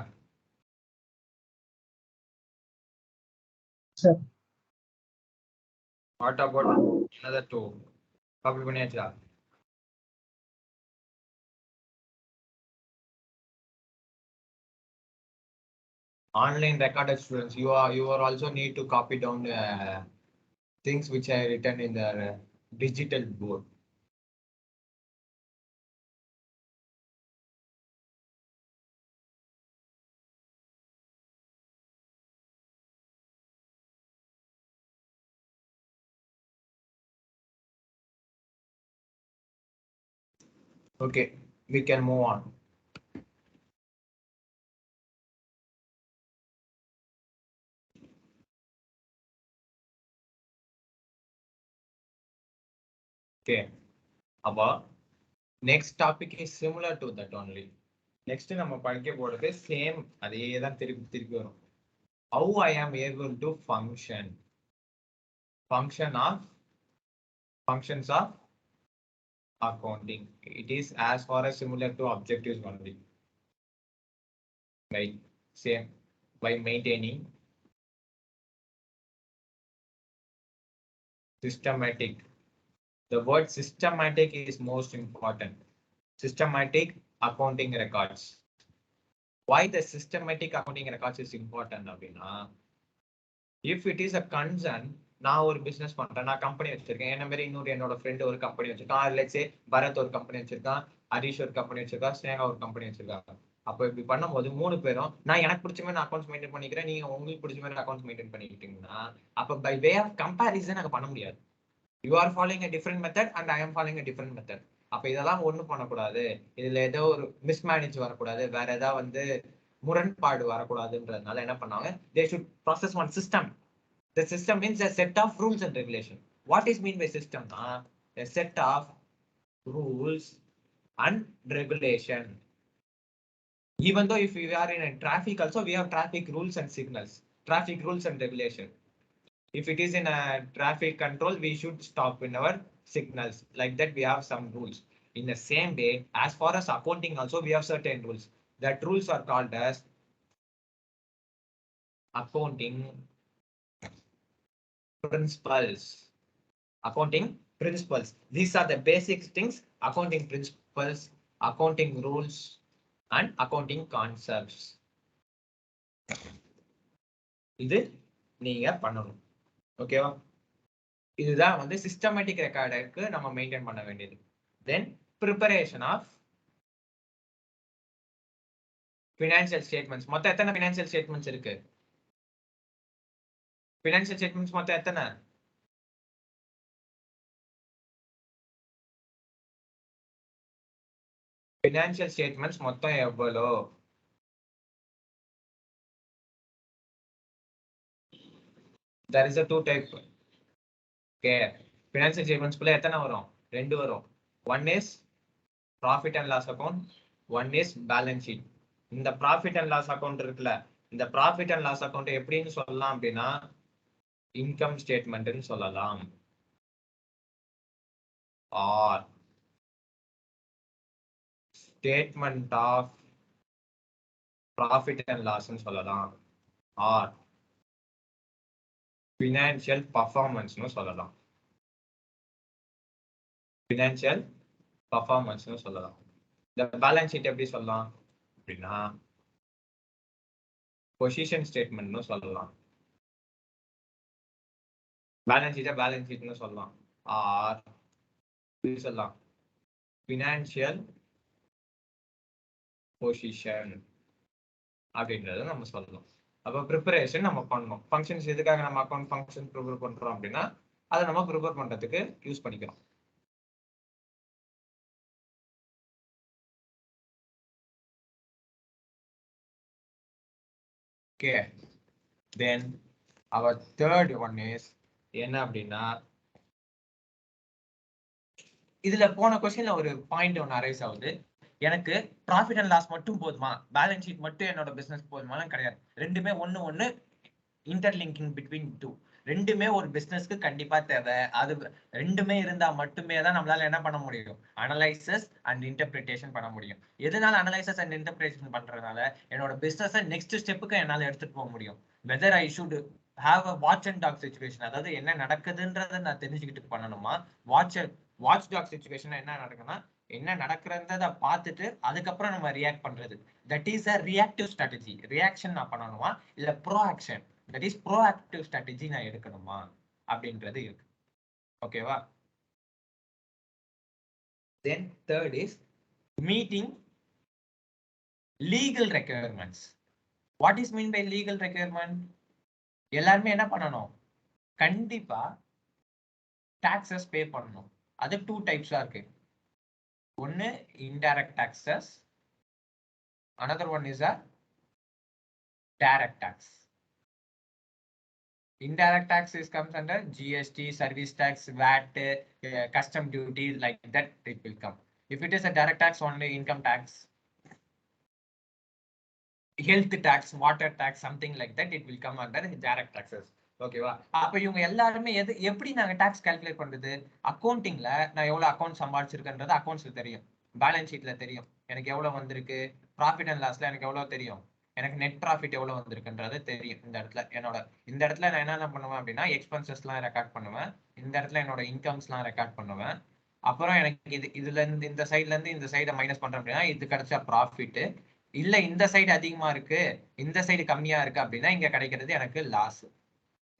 Sir what about another 2? Copy பண்ணியாச்சா? Online recorded students, you are also need to copy down things which I written in the digital board. Okay, we can move on. Okay, our next topic is similar to that only. Next நம்ம படிக்க போறது same அதே தான் திருப்பி வரும். How I am able to functions of accounting. It is as far as similar to objectives only. Right? Same by maintaining systematic. The word systematic is most important. Systematic accounting records. Why the systematic accounting records is important அப்படின்னா, if it is a concern, நான் ஒரு business பண்றேன், நான் company வச்சிருக்கேன், என்ன மாதிரி இன்னொரு என்னோட ஃப்ரெண்ட் ஒரு கம்பெனி வச்சிருக்கான், லெட்ஸ் சே பரத் ஒரு கம்பெனி வச்சிருக்கான், ஹரிஷ் ஒரு கம்பெனி வச்சிருக்கான், ஸ்னேகா ஒரு கம்பெனி வச்சிருக்காங்க. அப்போ இப்படி பண்ணும்போது 3 பேரும் நான் எனக்கு பிடிச்ச மாதிரி அக்கௌண்ட்ஸ் மெயின்டைன் பண்ணிக்கிறேன், நீங்க உங்களுக்கு பிடிச்ச மாதிரி அக்கௌண்ட்ஸ் மெயின்டைன் பண்ணிக்கிட்டீங்கன்னா, அப்போ பை வே ஆஃப் கம்பேரிசன் நாங்க பண்ண முடியாது. You are following a different method and I am following a different method. அப்ப இதெல்லாம் ஒண்ணும் பண்ணக்கூடாது, இதுல ஏதோ ஒரு மிஸ்மேனேஜ் வரக்கூடாது, வேற ஏதாவது வந்து முரண்பாடு வரக்கூடாதுன்றதுனால என்ன பண்ணாங்க, they should process one system. The system means a set of rules and regulation. What is mean by system? A set of rules and regulation. Even though if we are in a traffic also, we have traffic rules and signals, traffic rules and regulation. If it is in a traffic control, we should stop in our signals. Like that, we have some rules. In the same way, as far as accounting also, we have certain rules. That rules are called as accounting principles. Accounting principles. These are the basic things: accounting principles, accounting rules, and accounting concepts. இது நீங்க பண்ணணும். ஓகேவா? இதுதான் வந்து systematic ரெக்கார்டுக்கு நம்ம maintain பண்ண வேண்டியது. தென் preparation of financial statements. மொத்தம் எத்தனை ஃபினான்ஷியல் ஸ்டேட்மெண்ட்ஸ் இருக்கு? ஃபினான்ஷியல் ஸ்டேட்மெண்ட்ஸ் மொத்தம் எத்தனை? ஃபினான்ஷியல் ஸ்டேட்மெண்ட்ஸ் மொத்தம் எவ்வளோ? There is a two type. Okay. Financial statements குள்ள எத்தனை வரும்? 2 வரும். One is profit and loss account, one is balance sheet. இந்த profit and loss account இருக்குல்ல, இந்த profit and loss account எப்படின்னு சொல்லலாம் அப்படின்னா income statement ன்னு சொல்லலாம், or statement of profit and loss ன்னு சொல்லலாம், or financial performance ன்னு சொல்லலாம். financial performance ன்னு சொல்லலாம். இந்த பேலன்ஸ் ஷீட் எப்படி சொல்லலாம் அப்படின்னா பொசிஷன் ஸ்டேட்மெண்ட்னு சொல்லலாம். பேலன்ஸ் ஷீட்னு சொல்லலாம், ஆர் சொல்லலாம் ஃபினான்ஷியல் பொசிஷன் அப்படின்றத நம்ம சொல்லலாம். அப்போ ப்ரிப்பரேஷன் நம்ம பண்ணணும். ஃபங்க்ஷன்ஸ் எதுக்காக நம்ம அக்கௌண்ட் ஃபங்க்ஷன் ப்ரிப்பேர் பண்றோம் அப்படின்னா அதை நம்ம ப்ரிப்பேர் பண்றதுக்கு யூஸ் பண்ணிக்கிறோம். Okay, then our third one is என்ன அப்படின்னா, இதுல போன கொஸ்டின்ல ஒரு பாயிண்ட் ஒன்று அரைஸ் ஆகுது, எனக்கு ப்ராஃபிட் அண்ட் லாஸ் மட்டும் போதுமா, பேலன்ஸ் ஷீட் மட்டும் என்னோட பிசினஸ் போதுமா? கிடையாது. ரெண்டுமே ஒன்னு இன்டர்லிங்கிங் பிட்வீன் டூ. ரெண்டுமே ஒரு பிசினஸ்க்கு கண்டிப்பா தேவை. அது ரெண்டுமே இருந்தா மட்டுமே தான் நம்மளால என்ன பண்ண முடியும், அனலைசஸ் அண்ட் இன்டர்பிரிட்டேஷன் பண்ண முடியும். எதனால அனலைசஸ் அண்ட் இன்டர்பிரிட்டேஷன் பண்றதுனால என்னோட பிசினஸ் நெக்ஸ்ட் ஸ்டெப்புக்கு என்னால எடுத்துட்டு போக முடியும். Whether I should have a watch and talk situation, அதாவது என்ன நடக்குதுன்றதை நான் தெரிஞ்சுக்கிட்டு பண்ணணுமா, வாட்ச் டாக் சிச்சுவேஷன் என்ன நடக்குன்னா என்ன நடக்கிறத பார்த்துட்டு அதுக்கப்புறம் நம்ம ரியாக்ட் பண்றது, that is a reactive strategy. Reaction நான் பண்ணணுமா இல்ல proaction, that is proactive strategy நான் எடுக்கணுமா அப்படின்றது இருக்கு. ஓகேவா? Then third is meeting legal requirements. What is mean by legal requirement? எல்லாருமே என்ன பண்ணணும், கண்டிப்பா டாக்ஸஸ் பே பண்ணணும். அது 2 டைப்ஸா இருக்கு. ஒன்னு indirect taxes, another one is a direct tax. Indirect tax is comes under GST, service tax, VAT, custom duty, like that it will come. If it is a direct tax, only income tax, health tax, water tax, something like that, it will come under direct taxes. ஓகேவா? அப்ப இவங்க எல்லாருமே எப்படி நாங்க tax calculate பண்றது? அக்கௌண்டிங்ல நான் எவ்வளவு account சம்பாதிச்சிருக்கேன்றது அக்கௌண்ட்ஸ்ல தெரியும், பேலன்ஸ் ஷீட்ல தெரியும், எனக்கு எவ்வளவு வந்திருக்கு, ப்ராஃபிட் அண்ட் லாஸ்ல எனக்கு எவ்வளவு தெரியும், எனக்கு நெட் ப்ராஃபிட் எவ்வளவு வந்திருக்குன்றது தெரியும். இந்த இடத்துல இந்த இடத்துல நான் என்ன பண்ணுவேன் அப்படின்னா எக்ஸ்பென்சஸ் எல்லாம் ரெக்கார்ட் பண்ணுவேன், இந்த இடத்துல என்னோட இன்கம்ஸ் எல்லாம் ரெக்கார்ட் பண்ணுவேன். அப்புறம் எனக்கு இதுல இருந்து இந்த சைட்ல இருந்து இந்த சைடை மைனஸ் பண்றேன் அப்படின்னா இது கிடைச்சா ப்ராஃபிட், இல்ல இந்த சைடு அதிகமா இருக்கு இந்த சைடு கம்மியா இருக்கு அப்படின்னா இங்க கிடைக்கிறது எனக்கு லாஸ்.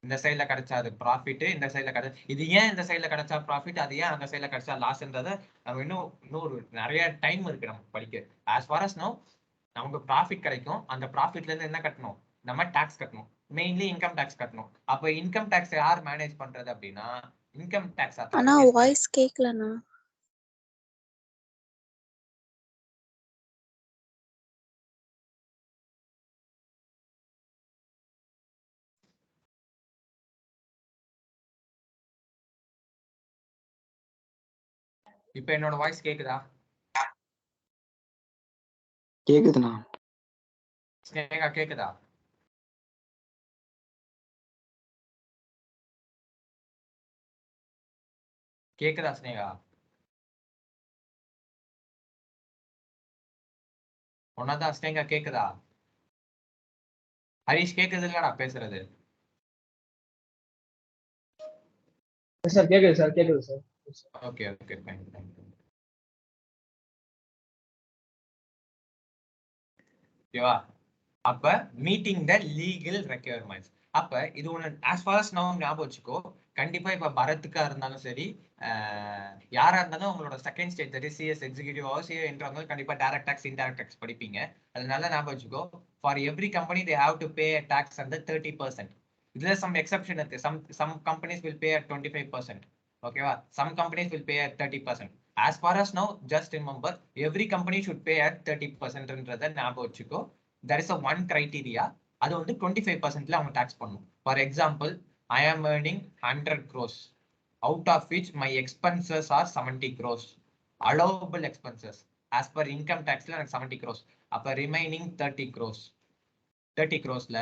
இந்த சைட்ல கிடைச்சா அது ப்ராஃபிட், இந்த சைட்ல கிடைச்சா இது ஏன் இந்த சைட்ல கிடைச்சா ப்ராஃபிட், அது ஏன் அந்த சைட்ல கிடைச்சா லாஸ்ன்றத நம்ம இன்னும் நிறைய டைம் இருக்கு நமக்கு படிக்க. ஆஸ் ஃபார் அஸ் நோ நமக்கு ப்ராஃபிட் கிடைக்கும், அந்த ப்ராஃபிட்ல இருந்து என்ன கட்டணும், நம்ம டாக்ஸ் கட்டணும், மெயின்லி இன்கம் டாக்ஸ் கட்டணும். அப்ப இன்கம் டாக்ஸ் யார் மேனேஜ் பண்றது அப்படின்னா இன்கம் டாக்ஸ் ஆனா அத்தாரிட்டி. வாய்ஸ் கேட்கலண்ணா. இப்ப என்னோட வாய்ஸ் கேக்குதா? கேக்குதுண்ணா. ஸ்னேகா கேக்குதா? கேக்குதா ஸ்னேகா? ஒன்னாதான் ஸ்னேகா கேக்குதா? ஹரிஷ் கேக்குது இல்லடா பேசுறது? சார் கேக்குது சார், கேக்குது சார். Okay okay fine. ஓகேவா? அப்ப மீட்டிங் த லீகல் ரெக்யர்மெண்ட்ஸ். அப்ப இது ஒண்ணு ஆஸ் ஃபார் அஸ் நான் ஞாபகம் வச்சுக்கோ. கண்டிப்பா இப்ப பரத்துக்கா இருந்தாலும் சரி, யாரா இருந்தாலும் உங்களோட second stage that is CS executive CA என்றவங்க கண்டிப்பா டைரக்ட் டாக்ஸ் இன்டைரக்ட் டாக்ஸ் படிப்பீங்க. அதனால ஞாபகம் வச்சுக்கோ, for every company they have to pay tax அந்த 30%. இதுல சம் எக்ஸெப்ஷன் இருக்கு. Some companies will pay at 25%. ஓகேவா? Some companies will pay at 30%. as far as now just remember every company should pay at 30%ன்றத ஞாபகம் வச்சுக்கோ. there is a one criteria, அது வந்து 25%ல அவங்க tax பண்ணணும். For example, I am earning 100 crores out of which my expenses are 70 crores allowable expenses as per income taxல எனக்கு 70 crores. அப்ப remaining 30 crores 30 crores ல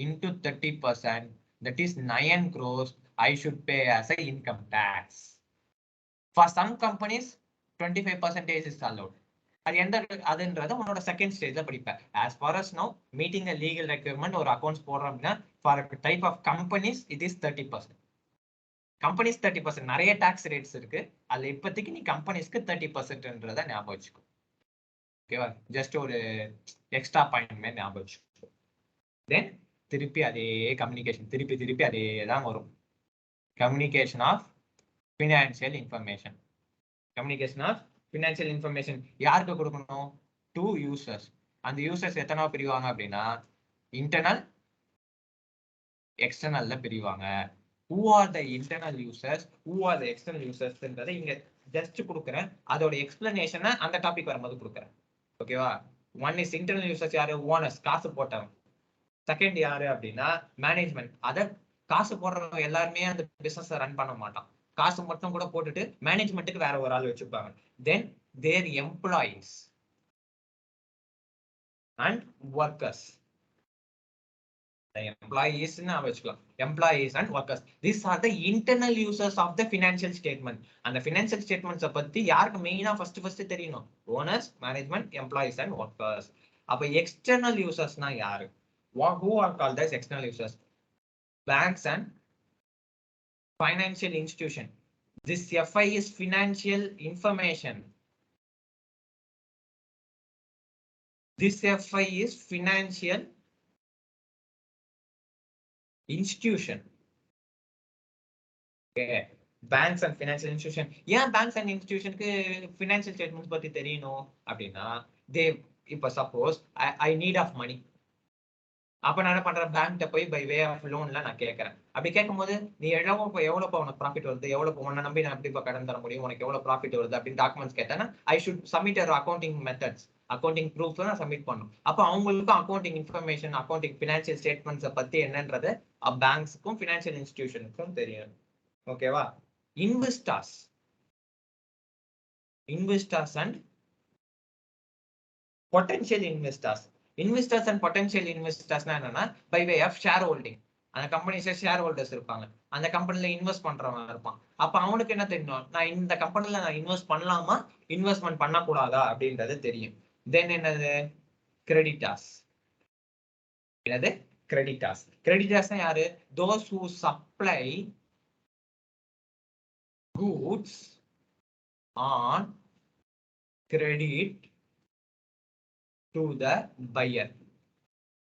into 30%, that is 9 crores I should pay as a income tax. For some companies 25% is allowed. அது எந்த அதுன்றது உன்னோட second ஸ்டேஜ்ல படிப்பேன். as far as now meeting a legal requirement ஒரு accounts போடுறோம் அப்படின்னா for a type of companies it is 30%. Companies 30%, நிறைய tax rates இருக்கு, அதுல இப்போதைக்கு நீ கம்பெனிஸ்க்கு 30%ன்றத ஞாபகம் வச்சுக்கோ. ஓகேவா? ஜஸ்ட் ஒரு எக்ஸ்ட்ரா பாயிண்ட் மாதிரி ஞாபகம் வச்சுக்கோ. தென் திருப்பி அதே கம்யூனிகேஷன், திருப்பி அதே தான் வரும். Communication of financial information. Communication of financial information யாருக்கு கொடுக்கணும்? To users. அந்த யூசர்ஸ் எத்தனை பிரிவாங்க அப்படின்னா இன்டர்னல் எக்ஸ்டர்னல்ல பிரிவாங்க. who are the internal users, who are the external usersன்றதை இங்க ஜஸ்ட் கொடுக்குறேன், அதோட எக்ஸ்பிளனேஷனை அந்த டாபிக் வரும்போது கொடுக்குறேன். ஓகேவா? ஒன் இஸ் இன்டர்னல் யூசர்ஸ் யாரு? ஓனர்ஸ், காசு போட்டவன். செகண்ட் யாரு அப்படின்னா மேனேஜ்மெண்ட். அத காசு போடுறவங்க எல்லாருமே அந்த பிசினஸ் ரன் பண்ண மாட்டான், காசு மட்டும் கூட போட்டுட்டு மேனேஜ்மெண்ட்டுக்கு வேற ஒரு ஆள் வச்சிருப்பாங்க. Then their employees and workers. employees employees and workers, these are the internal users of the financial statement. And the financial statements பத்தி யாருக்கு மெயினா ஃபர்ஸ்ட் தெரியணும்? Owners, management, employees and workers. அப்ப எக்ஸ்டர்னல் யூசர்ஸ்னா யாரு? who are called as external users? banks and financial institution. This FI is financial information. This FI is financial institution. Okay. Banks and financial institution. ஏன் banks and institutionக்கு financial statements பத்தி தெரியணும் அப்படின்னா இப்ப suppose I need of money. அப்ப நான் என்ன பண்றேன்? பேங்க்ல போய் பை வே ஆஃப் லோன்ல நான் கேட்கறேன். அப்படி கேட்கும்போது நீ எவ்வளவு உனக்கு ப்ராஃபிட் வருது, எவ்வளவு உன்னை நம்பி நான் எப்படி கடன் தர முடியும், உனக்கு எவ்வளவு ப்ராஃபிட் வருது அப்படின்னு டாக்குமெண்ட்ஸ் கேட்டேன்னா I should submit accounting methods, accounting proof நான் சப்மிட் பண்ணும். அப்ப அவங்களுக்கும் அக்கௌண்டிங் இன்ஃபர்மேஷன், அக்கௌண்டிங் ஃபினான்சியல் ஸ்டேட்மெண்ட்ஸை பத்தி என்னன்றது பேங்க்ஸுக்கும் ஃபினான்சியல் இன்ஸ்டிடியூஷனுக்கும் தெரியும். ஓகேவா? Investors and potential investors. Investors and potential இன்வெஸ்டர்ஸ்னா என்னன்னா by way of shareholding. அந்த கம்பெனிஸ்ல ஷேர் ஹோல்டர்ஸ் இருப்பாங்க, அந்த கம்பெனில இன்வெஸ்ட் பண்றவங்க இருப்பான். அப்ப அவனுக்கு என்ன தெரியும், நான் இந்த கம்பெனில நான் இன்வெஸ்ட் பண்ணலாமா இன்வெஸ்ட்மெண்ட் பண்ணக்கூடாதா அப்படின்றது தெரியும். தென் என்னது கிரெடிட்டார்ஸ். என்னது கிரெடிட்டார்ஸ். கிரெடிட்டார்ஸ்னா யாரு? those who supply goods on credit to the buyer.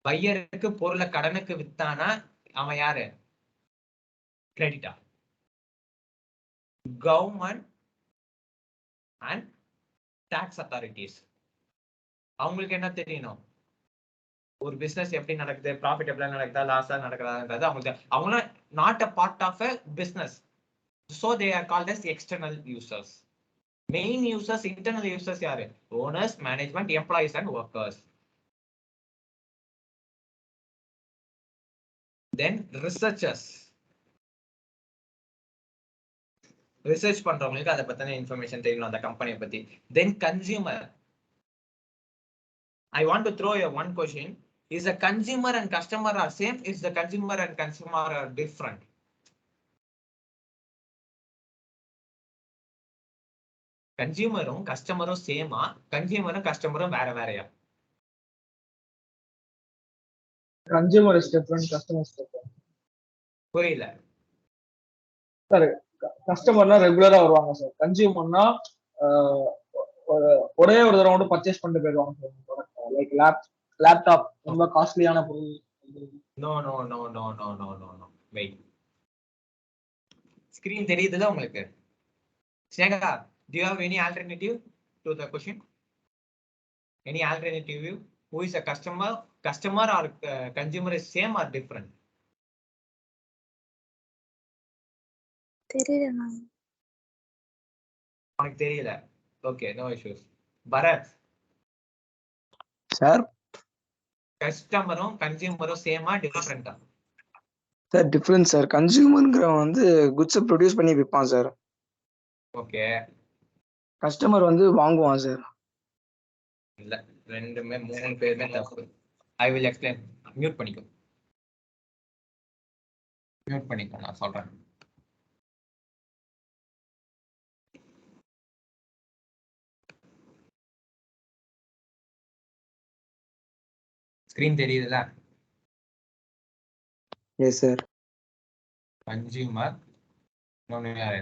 பையருக்கு பொருளை கடனுக்கு வித்தானா அவன் யாரு? Creditor. Government and tax authorities அவங்களுக்கு என்ன தெரியணும், ஒரு பிசினஸ் எப்படி நடக்குது, ப்ராஃபிட் எப்படி நடக்குதா லாஸா நடக்குதான்றது அவங்களுக்கு. அவங்க not a part of a business, so they are called as external users. Main users, internal users யாரு? owners, management, employees and workers. Then researchers. Research பண்றவங்களுக்கு அதை பத்தின இன்ஃபர்மேஷன் தெரியணும் அந்த கம்பெனியை பத்தி. Then consumer. I want to throw you one question. Is the consumer and customer are same? Is the consumer and consumer are different? கன்சியூமரும் கஸ்டமரும் சேமா, கன்சியூமரும் கஸ்டமரும் வேற வேறையா? Consumer is different, customer is different. புரியல சார். கஸ்டமர்னா ரெகுலரா வருவாங்க சார். கன்சியூமர்னா ஒரே ஒரு தடவை மட்டும் பர்ச்சேஸ் பண்ணிட்டு போயிடுவாங்க சார். லைக் லேப்டாப் ரொம்ப காஸ்ட்லியான பொருள். No no no no no no no no wait. Screen தெரியுதுல உங்களுக்கு? Snega, do you have any alternative to the question? Any alternative view? Who is a customer? Customer or consumer is same or different? தெரியல. உனக்கு தெரியல. Okay, no issues. Bharat sir, கஸ்டமரும் கன்சியூமரும் சேமா டிஃபரெண்டா? Sir difference sir. கன்சியூமர்ங்கிறவன் வந்து குட்ஸை ப்ரொடியூஸ் பண்ணி விற்பான் சார். ஓகே. கஸ்டமர் வந்து வாங்குவான் சார். இல்ல, ரெண்டுமே மூணு பேருமே தப்பு. I will explain. மியூட் பண்ணிக்கோ. மியூட் பண்ணிக்கோ, நான் சொல்றேன். ஸ்கிரீன் தெரியுதுல? Yes sir. கன்சியூமர், இன்னொன்னு யாரு?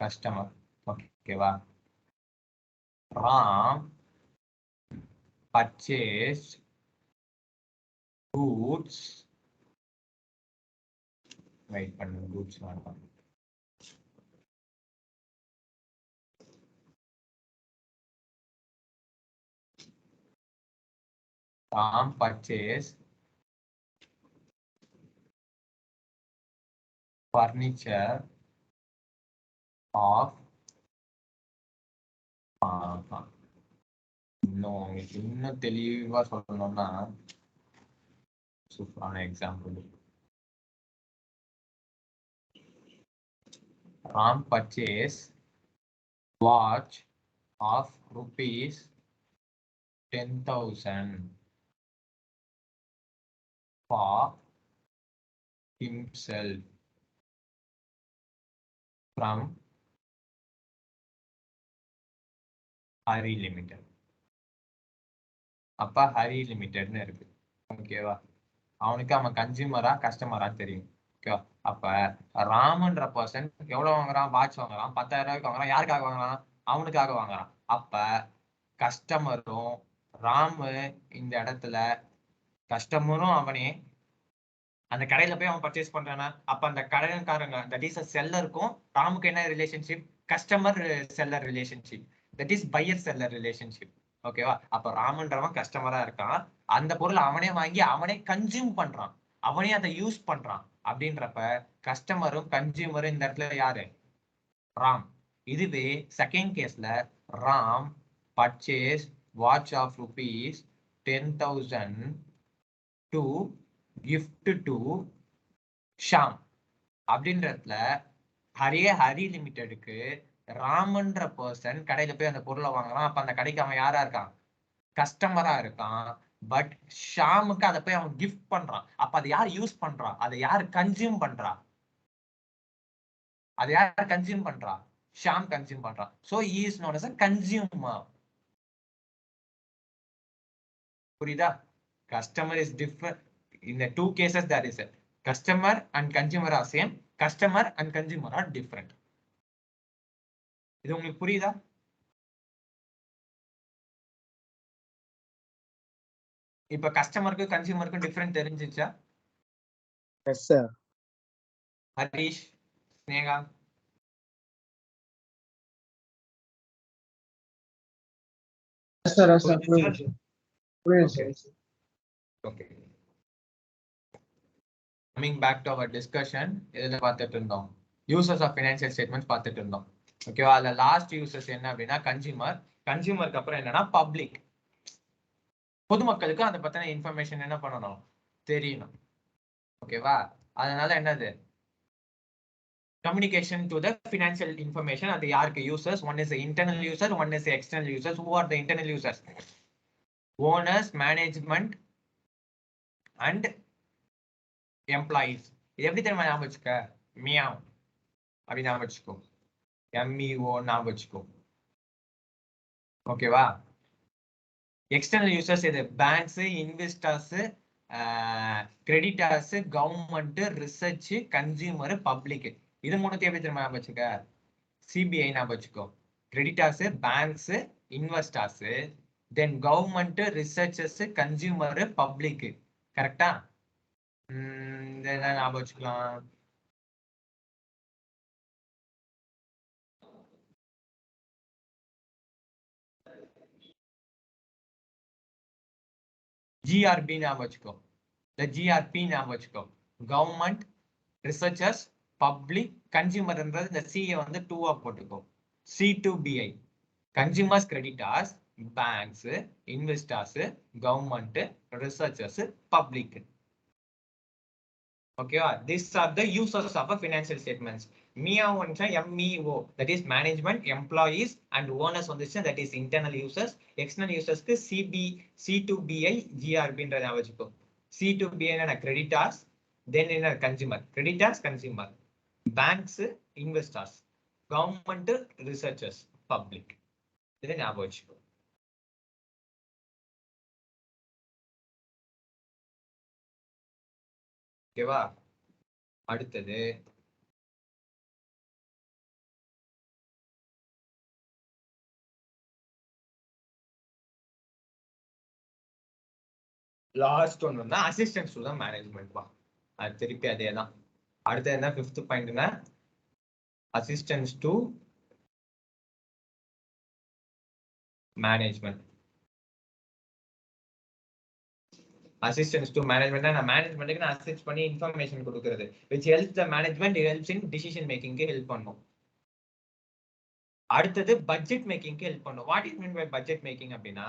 கஸ்டமர். ஓகேவா? Ram purchased goods. Wait, goods not. Ram purchased furniture of இன்னும் தெளிவா சொல்லணும்னா சூப்பரான example. Ram purchased watch of rupees 10,000 for himself from Hari Limited. அப்ப ஹரி லிமிடெட்னு இருக்கு. ஓகேவா? அவனுக்கு அவன் கன்சியூமரா கஸ்டமரான்னு தெரியும். ஓகேவா? அப்ப ராமன்ற பர்சன் எவ்வளவு வாங்குறான்? வாட்ச் வாங்குறான், 10,000 ரூபாய்க்கு வாங்குறான். யாருக்காக வாங்குறான்? அவனுக்காக வாங்குறான். அப்ப கஸ்டமரும் ராமு இந்த இடத்துல, கஸ்டமரும் அவனே அந்த கடையில போய் அவன் பர்ச்சேஸ் பண்றானா, அப்ப அந்த கடைக்காரங்க தட் இஸ் செல்லருக்கும் ராமுக்கு என்ன relationship? Customer seller relationship. That is buyer seller relationship. ஓகேவா? அப்ப ராமன்றவன் கஸ்டமரா இருக்கான், அந்த பொருள் அவனே வாங்கி அவனே கன்சியூம் பண்றான், அவனே அதை யூஸ் பண்றான். அப்படின்றப்ப கஸ்டமரும் கன்சியூமரும் இந்த இடத்துல யாரு? ராம். இதுவே செகண்ட் கேஸ்ல Ram purchase watch of rupees 10,000 to gift to Sham. அப்படின்றதுல ஹரி லிமிடெடுக்கு ராமன்ற பர்சன் கடையில போய் அந்த பொருளை வாங்கலாம். அப்ப அந்த கடைக்கு அவன் யாரா இருக்கான்? கஸ்டமரா இருக்கான். பட் ஷாமுக்கு அதை போய் அவன் கிஃப்ட் பண்றான். அப்ப அதை யார் யூஸ் பண்றா? அதை யார் கன்சியூம் பண்றா? அதை யார் கன்சியூம் பண்றா? ஷாம் கன்சியூம் பண்றான். So he is known as a consumer. புரியுதா? Customer is different. In the two cases there is a customer and consumer are same. Customer and consumer are different. இது உங்களுக்கு புரியுதா? இப்ப கஸ்டமருக்கு கன்சியூமருக்கும் டிஃபரெண்ட் தெரிஞ்சிச்சா? Yes sir. Harish, Sneha, yes sir. Yes sir. புரியுது sir. Okay. Coming back to our discussion, இதுல பார்த்துட்டு இருந்தோம் யூசர்ஸ் ஆஃப் ஃபினான்ஷியல் ஸ்டேட்மெண்ட்ஸ் பார்த்துட்டு இருந்தோம். ஓகேவா? அதுல லாஸ்ட் யூசர்ஸ் என்ன அப்படின்னா கன்சியூமர். கன்சியூமருக்கு அப்புறம் என்னன்னா பப்ளிக். பொதுமக்களுக்கு அதை பத்தின இன்ஃபர்மேஷன் என்ன பண்ணணும்? தெரியணும். ஓகேவா? அதனால என்னது? Communication to the financial information at the ARC users. One is the internal user, one is the external users. Who are the internal users? Owners, management, and employees. Every time I have meow. Abhi naam vachko. MEO naam vachko. Okay, va? External users are the banks, investors, creditors, government, research, consumer, public. இது மூணுத்தையும் எப்படி தெரியுமா வச்சுக்க? CBI ஞாபகம் வச்சுக்கோ. Creditors, banks, investors, தென் government, researchers, consumer, public. கரெக்டா? ஞாபகம் வச்சுக்கலாம். GRB ஞாபகம் வச்சுக்கோ. GRP ஞாபகம் வச்சுக்கோ. கவர்மெண்ட், ரிசர்ச்சர்ஸ், பப்ளிக், கன்சியூமர்ன்றது இந்த சிஏ வந்து 2ஆ போட்டுக்கோ. C2BI. Consumers, creditors, banks, investors, government, researchers, public. ஓகேவா? These are the users of a financial statements. MEO வந்துச்சா MEO, that is management, employees and owners வந்துச்சா that is internal users. External usersக்கு C2BI, GRBன்ற ஞாபகம் வச்சுக்கோ. C2BI என்ன? creditors, then என்ன? consumer. creditors, consumer. banks, investors. government, researchers, public. இதை ஞாபகம் வச்சுக்கோ. ஓகேவா? அடுத்தது லாஸ்ட் ஒன் வந்து அசிஸ்டன்ஸ் டு த மேனேஜ்மெண்ட் பா. அது திருப்பி அதே தான். அடுத்து என்ன 5th பாயிண்ட்னா assistance to management. Assistance to management நான் மேனேஜ்மெண்ட்டுக்கு நான் அசிஸ்ட் பண்ணி இன்ஃபர்மேஷன் கொடுக்கிறது. which helps the management, helps in decision making க்கு ஹெல்ப் பண்ணும். அடுத்தது பட்ஜெட் மேக்கிங்க்கு ஹெல்ப் பண்ணும். What is mean by budget making அப்படின்னா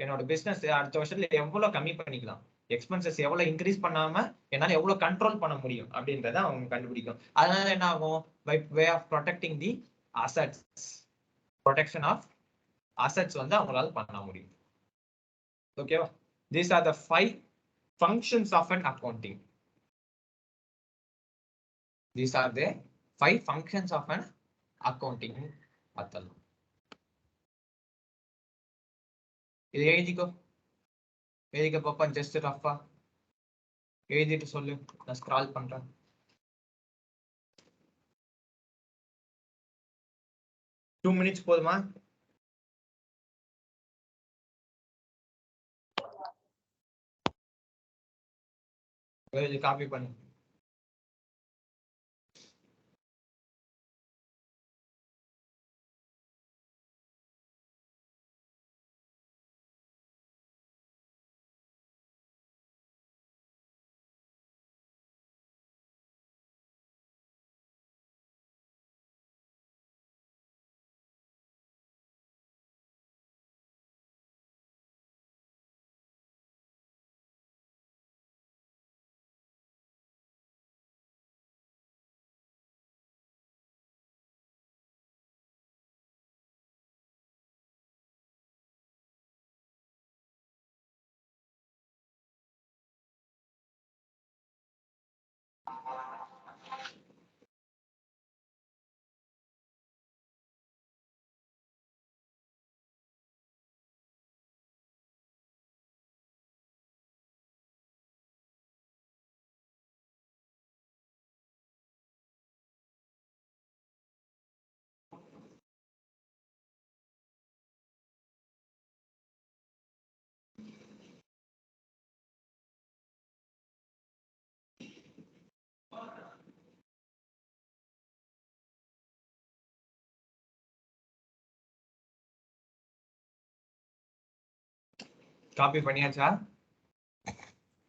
என்னோட பிசினஸ் அடுத்த வருஷத்துல எவ்வளவு கம்மி பண்ணிக்கலாம், எக்ஸ்பென்சஸ் எவ்வளவு இன்க்ரீஸ் பண்ணாம என்னால எவ்வளவு கண்ட்ரோல் பண்ண முடியும் அப்படின்றத அவங்க கண்டுபிடிக்கும். அதனால என்ன ஆகும்? By way of protecting the assets, protection of assets வந்து அவங்களால பண்ண முடியும். ஓகேவா? These are the 5 functions of an accounting. These are the 5 functions of an accounting. பார்த்தலாம். இது எழுதிக்கோ. எழுதிக்க பாப்பா. ஜஸ்ட் ரஃபா எழுதிட்டு சொல்லு. நான் ஸ்க்ரால் பண்றேன். டூ மினிட்ஸ் போதுமா? காப்பி பண்ணு. காப்பி பண்ணியாச்சா?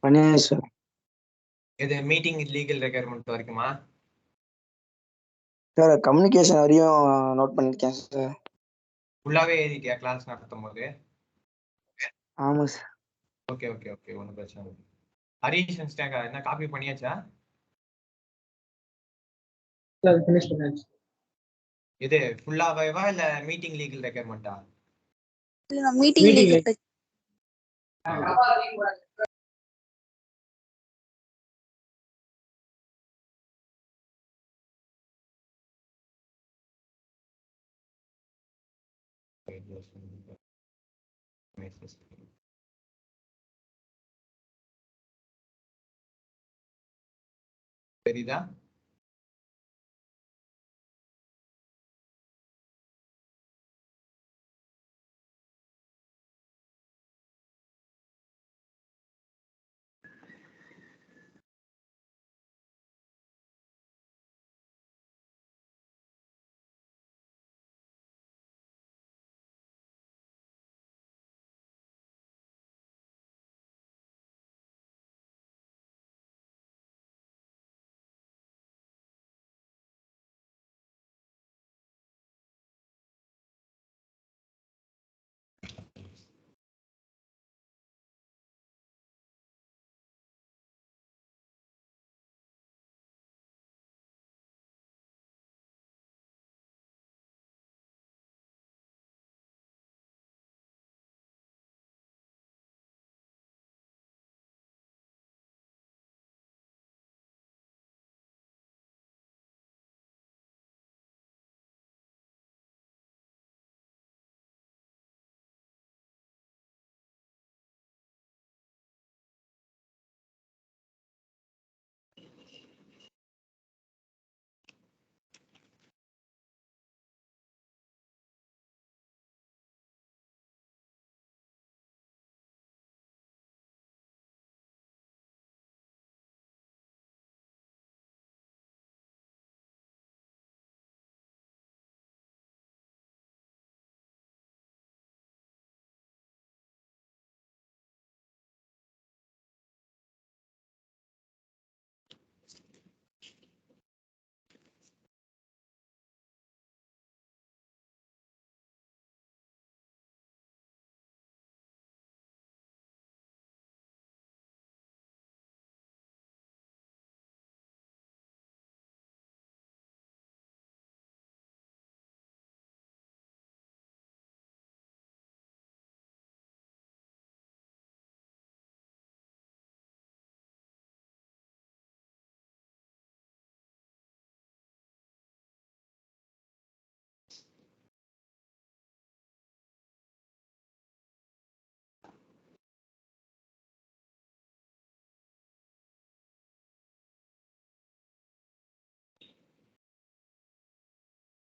பண்ணியாச்சு சார். இது மீட்டிங் லீகல் ரெக்யர்மெண்ட் வரைக்குமா? சார் கம்யூனிகேஷன் வரையும் நோட் பண்ணிருக்கேன் சார். ஃபுல்லாவே எழுதிட்டியா கிளாஸ் நடத்தும் போது? ஆமா சார். ஓகே ஓகே ஓகே, ஒன்றும் பிரச்சனை இல்லை. ஹரிஷ் என்ன காப்பி பண்ணியாச்சா? ஃபினிஷ் பண்ணியாச்சு. இது ஃபுல்லாவேவா இல்ல மீட்டிங் லீகல் ரெக்யர்மெண்டா? இல்ல நான் மீட்டிங் Meeting லீகல் தெரியுதா?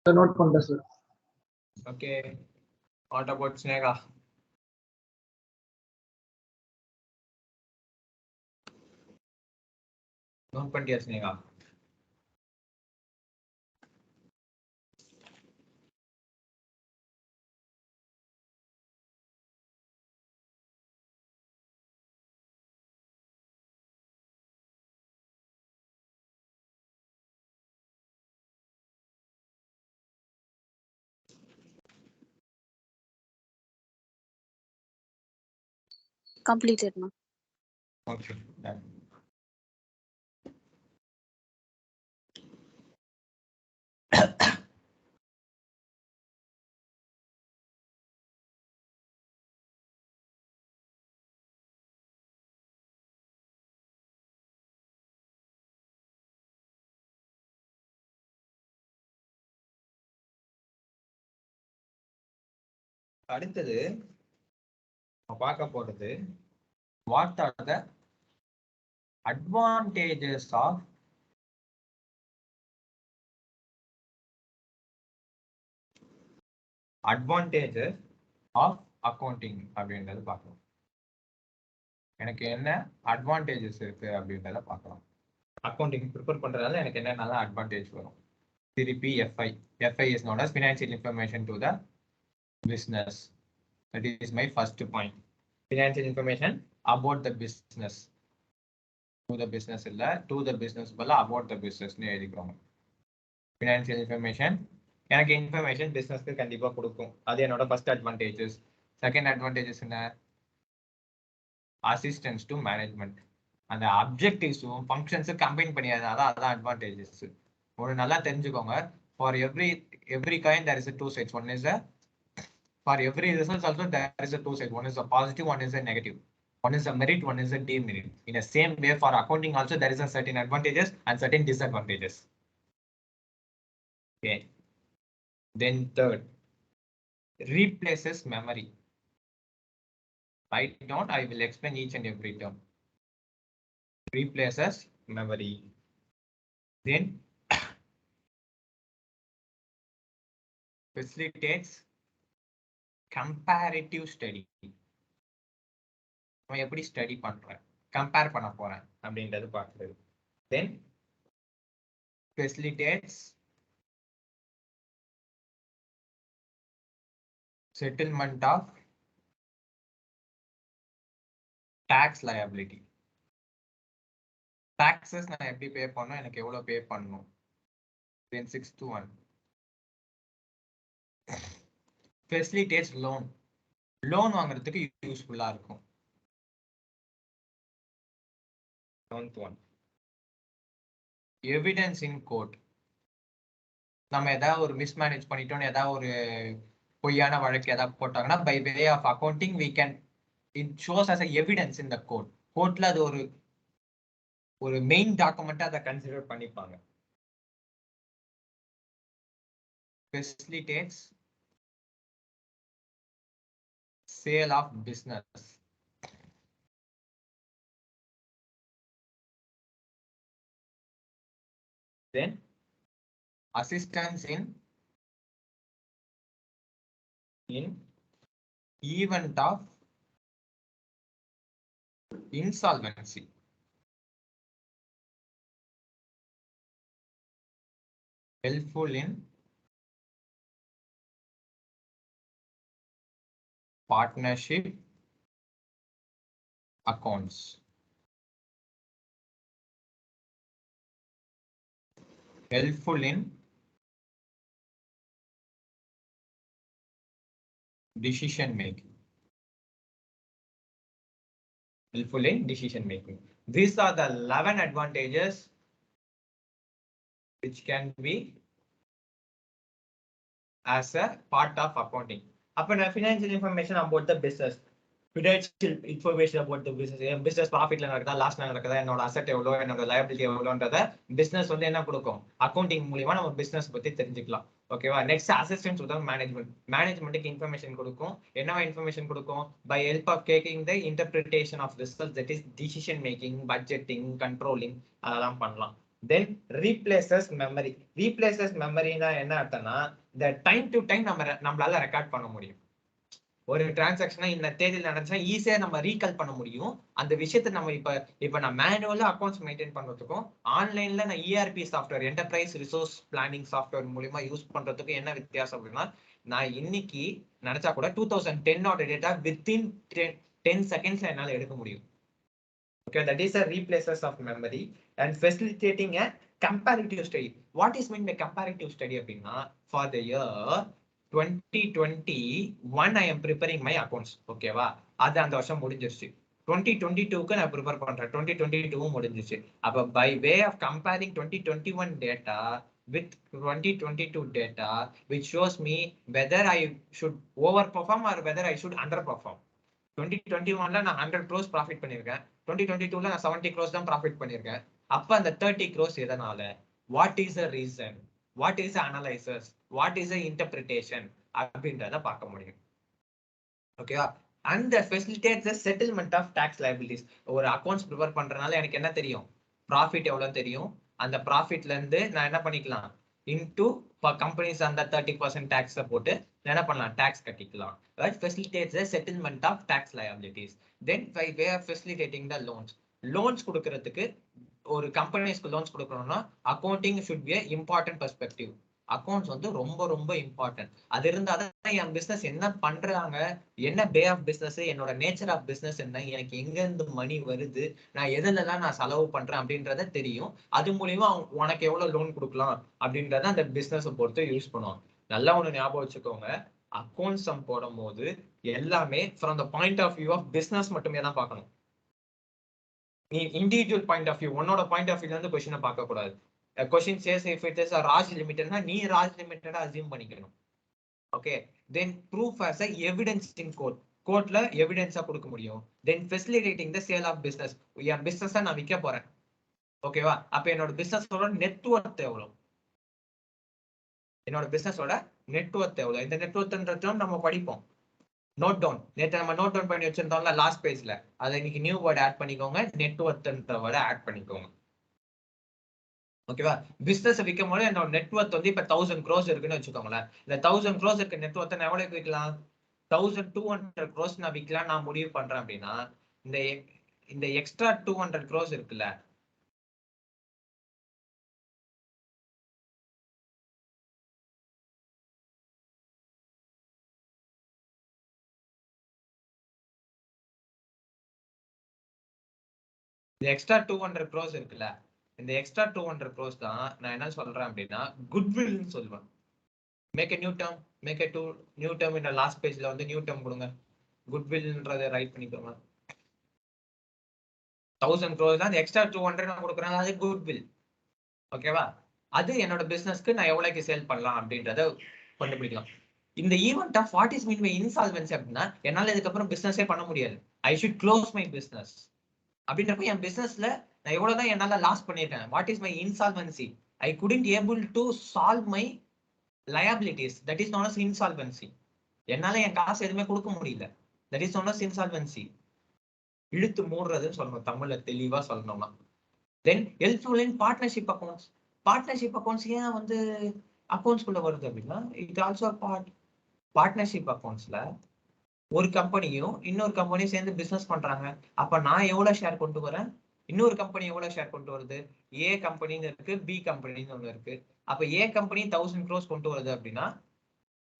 நோட் பண்றேன் sir. Okay, what about Sneha? Note பண்ணிட்டியா Sneha? completed, ma'am. Okay, done. அடுத்தது பார்க்க போறது what are the advantages of accounting அப்படின்றது பார்க்கலாம். எனக்கு என்ன அட்வான்டேஜஸ் இருக்கு அப்படின்றத பார்க்கலாம். அக்கௌண்டிங் ப்ரிப்பேர் பண்றதால எனக்கு என்ன நல்ல அட்வான்டேஜ் வரும். திருப்பி FI is known as financial information to the business. That is my first point. Financial information about the business. To the business இல்ல to the business பல about the business னு எழுதிக்கிறோம். Financial information எனக்கு information businessக்கு கண்டிப்பா கொடுக்கும். அது என்னோட first advantages. Second advantages என்ன? Assistance to management. அந்த அப்ஜெக்டிவ்ஸும் ஃபங்க்ஷன்ஸும் கம்பைன் பண்ணியதுனால அதான் அட்வான்டேஜஸ். ஒரு நல்லா தெரிஞ்சுக்கோங்க. For every coin there is a two sides. One is a for every result also there is a two sides. One is a positive, one is a negative. One is a merit, one is a demerit. In the same way for accounting also there is a certain advantages and certain disadvantages. Okay. Then third, replaces memory. Write down, I will explain each and every term. Replaces memory. Then facilitates comparative study. நான் எப்படி study பண்றேன், compare பண்ண போறேன் அப்படின்றது பார்க்கிறது. Then facilitates settlement of tax liability. Taxes நான் எப்படி பே பண்ணணும், எனக்கு எவ்வளவு பே பண்ணணும். Then sixth one, facilitates loan. Loan வாங்குறதுக்கு யூஸ்ஃபுல்லா இருக்கும். Seventh one, evidence in court. நம்ம ஏதாவது ஒரு மிஸ்மேனேஜ் பண்ணிட்டோம்னு ஏதாவது ஒரு பொய்யான வழக்கு ஏதாவது போட்டாங்கன்னா by way of accounting we can it shows as a evidence in the court. கோர்ட்ல அது ஒரு மெயின் டாக்குமெண்டா அதை கன்சிடர் பண்ணிப்பாங்க. Facilitates sale of business. Then assistance in event of insolvency. Helpful in partnership accounts. Helpful in decision making. Helpful in decision making. These are the 11 advantages which can be as a part of accounting. Upon financial information about the business, financial information about the business, business profit la nakada, loss la nakada, என்னோட asset எவ்வளோ, என்னோட liability எவ்வளோன்றத business வந்து என்ன கொடுக்கும், accounting மூலமா நம்ம business பத்தி தெரிஞ்சுக்கலாம். ஓகேவா? நெக்ஸ்ட் assistance with மேனேஜ்மெண்ட்டுக்கு இன்ஃபர்மேஷன் கொடுக்கும். என்னவா இன்ஃபர்மேஷன் கொடுக்கும்? By help of taking the interpretation of results, that is decision making, budgeting, controlling, அதெல்லாம் பண்ணலாம். Then replaces memory. Replaces memory னா என்ன அர்த்தம்னா the time to time நம்மளால ரெக்கார்ட் பண்ண முடியும். ஒரு டிரான்சாக்ஷனா இந்த தேதியில் நடந்துச்சா ஈஸியா நம்ம ரீகால் பண்ண முடியும். அந்த விஷயத்தை நம்ம இப்ப நான் மேனுவலா அக்கௌண்ட்ஸ் மெயின்டைன் பண்றதுக்கும் ஆன்லைன்ல நான் ERP software, enterprise resource planning software மூலமா யூஸ் பண்றதுக்கு என்ன வித்தியாசம் அப்படின்னா, நான் இன்னைக்கு நினைச்சா கூட 2010 டேட்டா வித்தின் 10 செகண்ட்ஸ்ல என்னால எடுக்க முடியும். Okay, that is a replaces of memory and facilitating a comparative study. What is meant by comparative study அப்படின்னா, for the year 2021 I am preparing my accounts. ஓகேவா? அது அந்த வருஷம் முடிஞ்சிருச்சு. 2022க்கு நான் ப்ரிப்பேர் பண்றேன். 2022 முடிஞ்சிருச்சு. அப்ப by way of comparing 2021 data with 2022 data, which shows me whether I should overperform or whether I should underperform. 2021ல நான் 100 crores ப்ராஃபிட் பண்ணிருக்கேன். 2022ல நான் 70 crores தான் ப்ராஃபிட் பண்ணிருக்கேன். அப்ப அந்த 30 crores எதனால? What is the reason? What is the analysis? What is the interpretation? அப்படின்றத பார்க்க முடியும். ஓகேவா? And facilitates the settlement of tax liabilities. ஒரு அக்கௌண்ட்ஸ் ப்ரிப்பேர் பண்றதுனால எனக்கு என்ன தெரியும்? ப்ராஃபிட் எவ்வளவு தெரியும். அந்த ப்ராஃபிட்ல இருந்து நான் என்ன பண்ணிக்கலாம்? இன்டூ கம்பெனிஸ் அந்த 30% டாக்ஸை போட்டு என்ன பண்ணலாம்? டாக்ஸ் கட்டிக்கலாம். Right? Facilitates the settlement of tax liabilities. Then by way of facilitating the loans. Loans கொடுக்கறதுக்கு ஒரு கம்பெனிஸ்க்கு லோன்ஸ் கொடுக்கணும்னா accounting should be important perspective. Accounts வந்து ரொம்ப ரொம்ப இம்பார்ட்டன்ட். அது இருந்தாதான் என் பிசினஸ் என்ன பண்றாங்க, என்ன பே ஆஃப் பிசினஸ், என்னோட நேச்சர் ஆஃப் பிசினஸ் என்ன, எனக்கு எங்க இருந்து மணி வருது, நான் எதுலலாம் நான் செலவு பண்றேன் அப்படின்றத தெரியும். அது மூலியமா உனக்கு எவ்வளவு லோன் கொடுக்கலாம் அப்படின்றத அந்த பிசினஸ் பொறுத்து யூஸ் பண்ணுவாங்க. நல்லா ஒண்ணு ஞாபகம் வச்சுக்கோங்க, அக்கௌண்ட்ஸ் போடும் போது எல்லாமே from the point of view of business மட்டுமே தான் பார்க்கணும். நீ இண்டிவிஜுவல் பாயிண்ட் ஆஃப் வியூ, உன்னோட பாயிண்ட் ஆஃப் வியூல இருந்து கொஸ்டினை பார்க்க கூடாது. Question says if it is Raj லிமிட்டட்னா நீ ராஜ் லிமிட்டடா அசியூம் பண்ணிக்கணும். Okay, then proof as a evidence in court. கோர்ட்ல எவிடன்ஸா கொடுக்க முடியும். Then facilitating the sale of business. என் பிசினஸ் நான் விற்க போறேன். ஓகேவா? அப்ப என்னோட பிசினஸோட நெட்வொர்த் எவ்வளவு, என்னோட பிசினஸோட நெட்வொர்த் எவ்வளவு, இந்த நெட்வொர்த்ன்றதும் நம்ம படிப்போம். நோட் டவுன், நேற்று நம்ம நோட் டவுன் பண்ணி வச்சிருந்தோம்ல லாஸ்ட் பேஜ்ல, அதை இன்னைக்கு நியூ வேர்ட் ஆட் பண்ணிக்கோங்க, நெட்வொர்த்ன்ற வேர்ட் ஆட் பண்ணிக்கோங்க. ஓகேவா? பிசினஸ் விற்கும் போது என்னோட நெட்வொர்த் வந்து இப்ப 1000 crores இருக்குன்னு வச்சுக்கோங்களேன். இந்த 1000 crores இருக்க நெட்வொர்த்தை நான் எவ்வளவு விற்கலாம்? 1200 crores நான் விற்கலாம் நான் முடிவு பண்றேன் அப்படின்னா, இந்த இந்த எக்ஸ்ட்ரா 200 crores இருக்குல்ல, இந்த எக்ஸ்ட்ரா 200 crores இருக்குல்ல, இந்த எக்ஸ்ட்ரா 200 crores தான் நான் என்ன சொல்றேன் அப்படின்னா குட்வில்னு சொல்லுவேன். Make a new term, make a new term. இந்த லாஸ்ட் பேஜ்ல வந்து நியூ டேர்ம் கொடுங்க, குட்வில்ன்றதை ரைட் பண்ணிக்கோங்க. 1000 crores தான், எக்ஸ்ட்ரா 200 நான் கொடுக்குறேன், அது குட்வில். ஓகேவா? அது என்னோட பிசினஸ்க்கு நான் எவ்வளவுக்கு சேல் பண்ணலாம் அப்படின்றத கண்டுபிடிக்கலாம். இந்த event of what is mean by insolvency அப்படின்னா, என்னால இதுக்கப்புறம் பிசினஸே பண்ண முடியாது. I should close my business அப்படின்றப்ப என் பிசினஸ்ல நான் எவ்வளவுதான் என்னால லாஸ் பண்ணிருக்கேன். What is my insolvency? I couldn't able to solve my liabilities. That is known as insolvency. என்னால என் காசு எதுவுமே கொடுக்க முடியல. That is known as insolvency. இழுத்து மூடுறதுன்னு சொல்லணும், தமிழ்ல தெளிவா சொல்லணும்னா. Then helpful in partnership accounts. Partnership accounts ஏன் வந்து அக்கௌண்ட்ஸ் குள்ள வருது அப்படின்னா, இட் ஆல்சோ பார்ட்னர்ஷிப் அக்கௌண்ட்ஸ்ல ஒரு கம்பெனியும் இன்னொரு கம்பெனியும் சேர்ந்து பிசினஸ் பண்றாங்க. அப்ப நான் எவ்வளவு ஷேர் கொண்டு வரேன், இன்னொரு கம்பெனி எவ்வளவு ஷேர் கொண்டு வருது. ஏ கம்பெனின்னு இருக்கு, பி கம்பெனின்னு ஒண்ணு இருக்கு. அப்ப ஏ கம்பெனி 1000 crores கொண்டு வருது அப்படின்னா,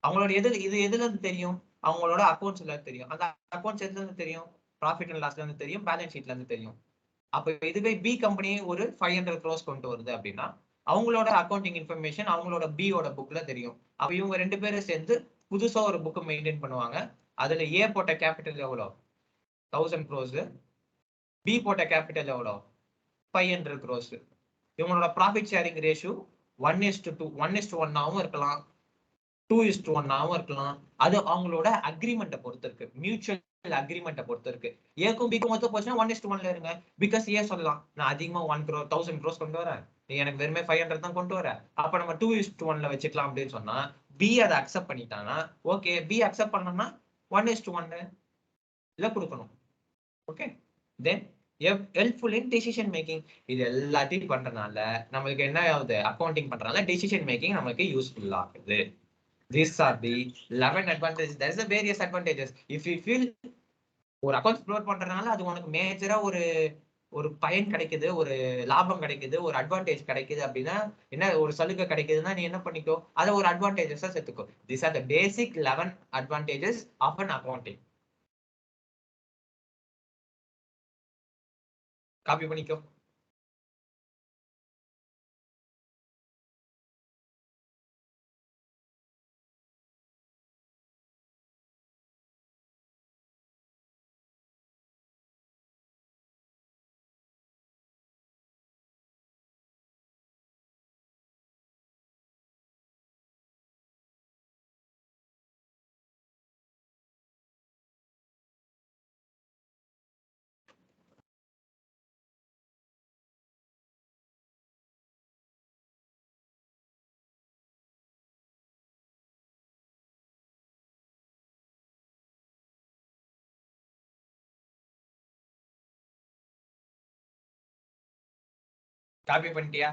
அவங்களோட இது எதுல இருந்து தெரியும்? அவங்களோட அக்கௌண்ட்ஸ்ல தெரியும். அந்த அக்கௌண்ட்ஸ் எதுல இருந்து தெரியும்? ப்ராஃபிட் அண்ட் லாஸ்ல இருந்து தெரியும், பேலன்ஸ் ஷீட்ல இருந்து தெரியும். அப்ப இதுவே பி கம்பெனி ஒரு 500 crores கொண்டு வருது அப்படின்னா, அவங்களோட அக்கௌண்டிங் இன்ஃபர்மேஷன் அவங்களோட பியோட புக்ல தெரியும். அப்ப இவங்க ரெண்டு பேரும் சேர்ந்து புதுசா ஒரு புக் மெயின்டைன் பண்ணுவாங்க. அதுல ஏ போட்ட கேபிட்டல் எவ்வளோ? 1000 crores. பி போட்ட கேபிட்டல் எவ்வளோ? 500 crores. இவங்களோட ப்ராஃபிட் ஷேரிங் ரேஷியோ 1:2, 1:1 இருக்கலாம், 2:1 இருக்கலாம். அது அவங்களோட அக்ரிமெண்ட்டை பொறுத்து இருக்கு, மியூச்சுவல் அக்ரிமெண்ட்டை பொறுத்து இருக்கு. ஏக்கும் பிக்கும் மொத்தம் போச்சுன்னா 1:1 இருங்க. பிகாஸ் ஏ சொல்லலாம், நான் அதிகமா 1000 crores கொண்டு வரேன், நீ எனக்கு வெறுமே 500 தான் கொண்டு வர, அப்ப நம்ம 2:1 வச்சுக்கலாம் அப்படின்னு சொன்னா, பி அதை அக்செப்ட் பண்ணிட்டானா ஓகே, பி அக்செப்ட் பண்ணோம்னா 1:1 இல்ல கொடுக்கணும். ஓகே, தென் ஹெல்ப்ஃபுல் இன் டெசிஷன் மேக்கிங். இது எல்லாத்தையும் பண்றதுனால நம்மளுக்கு என்ன ஆகுது? அக்கௌண்டிங் பண்றதுனால டெசிஷன் மேக்கிங் நமக்கு யூஸ்ஃபுல் ஆகுது. These are the 11 advantages. There is a various advantages. If you feel ஒரு அக்கௌண்ட்ஸ் ப்ரிப்பேர் பண்றதுனால அது உனக்கு மேஜரா ஒரு ஒரு பயன் கிடைக்குது, ஒரு லாபம் கிடைக்குது, ஒரு அட்வான்டேஜ் கிடைக்குது அப்படின்னா, என்ன ஒரு சலுகை கிடைக்குதுன்னா நீ என்ன பண்ணிக்கோ, அதை ஒரு அட்வான்டேஜஸா சேர்த்துக்கோ. These are the basic 11 advantages of an accounting. Copy பண்ணிக்கோ. காப்பி பண்ணிட்டியா?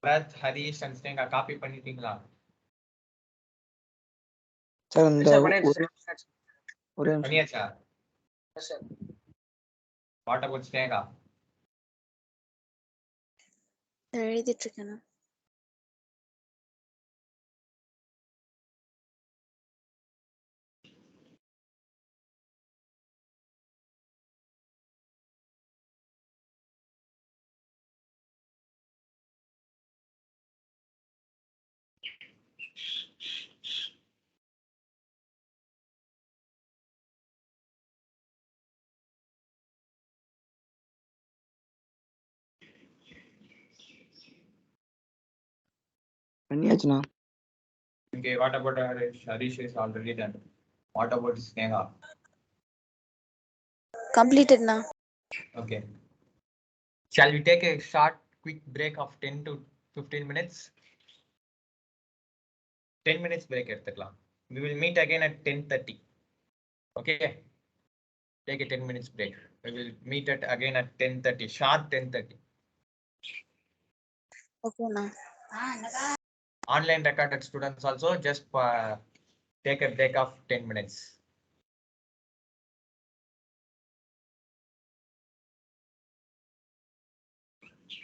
பரத், ஹரிஷ் அண்ட் ஸ்னேகா காப்பி பண்ணிட்டீங்களா? சார் இந்த சார் பண்ணியாச்சு சார். ஒரே நிமிஷம். பண்ணியாச்சா? Sir what about Sneha? எழுதிட்டு இருக்கேன் நான். பண்ணியாச்சுண்ணா. Okay, what about Harish? Harish is already done. What about Sneha? Completed now. Okay. Shall we take a short, quick break of 10 to 15 minutes? 10 minutes break எடுத்துக்கலாம். We will meet again at 10:30. Okay. Take a 10 minutes break. We will meet at again at 10:30. Sharp 10:30. Okay now. Online recorded students also just take a break of 10 minutes.